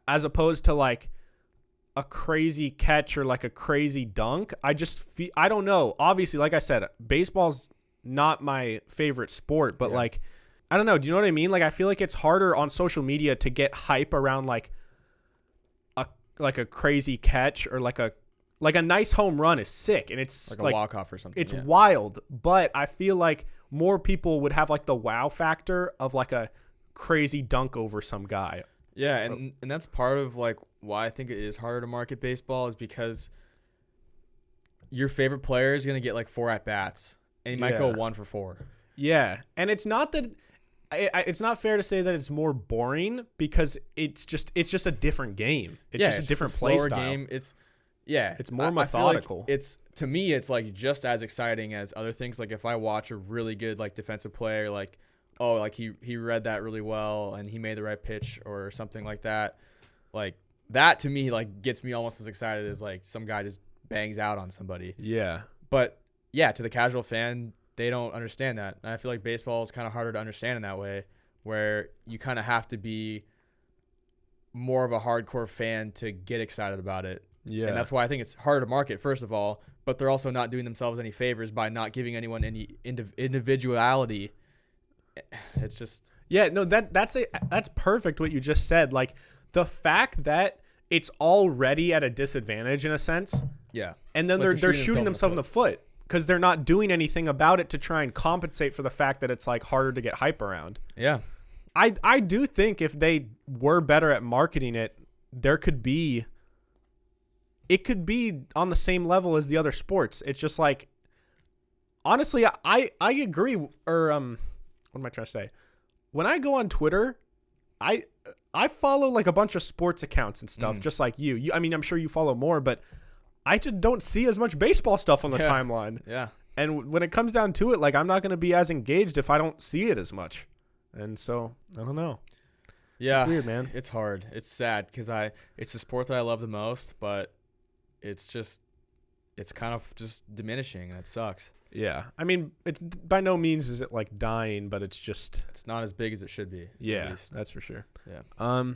as opposed to like a crazy catch or like a crazy dunk. I don't know. Obviously, like I said, baseball's not my favorite sport, but like, I don't know. Do you know what I mean? Like, I feel like it's harder on social media to get hype around like a crazy catch or like a nice home run is sick, and it's like a walk-off or something. It's wild, but I feel like more people would have like the wow factor of like a crazy dunk over some guy. Yeah, and that's part of like why I think it is harder to market baseball is because your favorite player is going to get like 4 at-bats, and he might go 1 for 4. Yeah, and it's not that it's not fair to say that it's more boring because it's just a different game. It's just a different play style. Game. It's more methodical. Like to me, it's like just as exciting as other things. Like if I watch a really good like defensive player, like he read that really well and he made the right pitch or something like that. Like that to me like gets me almost as excited as like some guy just bangs out on somebody. Yeah. But yeah, to the casual fan, they don't understand that. And I feel like baseball is kind of harder to understand in that way, where you kind of have to be more of a hardcore fan to get excited about it. Yeah. And that's why I think it's harder to market, first of all, but they're also not doing themselves any favors by not giving anyone any individuality. It's just... Yeah, no, that's perfect what you just said. Like, the fact that it's already at a disadvantage in a sense. Yeah. And then they're shooting themselves in the foot because they're not doing anything about it to try and compensate for the fact that it's like harder to get hype around. Yeah. I do think if they were better at marketing it, it could be on the same level as the other sports. It's just like, honestly, I agree. Or what am I trying to say? When I go on Twitter, I follow like a bunch of sports accounts and stuff, just like you. I mean, I'm sure you follow more, but I just don't see as much baseball stuff on the timeline. Yeah. And when it comes down to it, like I'm not going to be as engaged if I don't see it as much. And so, I don't know. Yeah. It's weird, man. It's hard. It's sad because it's a sport that I love the most, but it's kind of just diminishing, and it sucks. Yeah. I mean, it's by no means is it like dying, but it's not as big as it should be. Yeah, that's for sure. Yeah.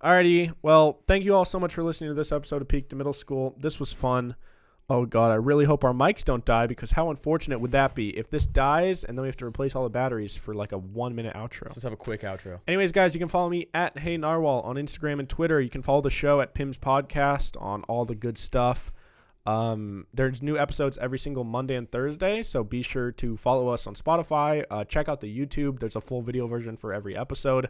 Alrighty. Well, thank you all so much for listening to this episode of Peak to Middle School. This was fun. Oh God, I really hope our mics don't die, because how unfortunate would that be if this dies and then we have to replace all the batteries for like a 1-minute outro. Let's just have a quick outro. Anyways, guys, you can follow me at Hey Narwhal on Instagram and Twitter. You can follow the show at Pim's Podcast on all the good stuff. There's new episodes every single Monday and Thursday, so be sure to follow us on Spotify. Check out the YouTube. There's a full video version for every episode.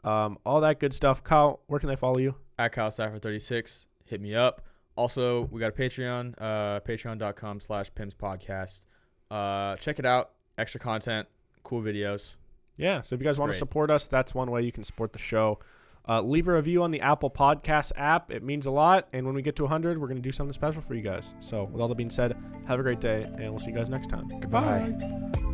All that good stuff. Kyle, where can they follow you? At Kyle Stafford 36. Hit me up. Also, we got a Patreon, patreon.com/PimsPodcast. Check it out. Extra content, cool videos. Yeah, so if you guys want to support us, that's one way you can support the show. Leave a review on the Apple Podcast app. It means a lot. And when we get to 100, we're going to do something special for you guys. So with all that being said, have a great day, and we'll see you guys next time. Goodbye.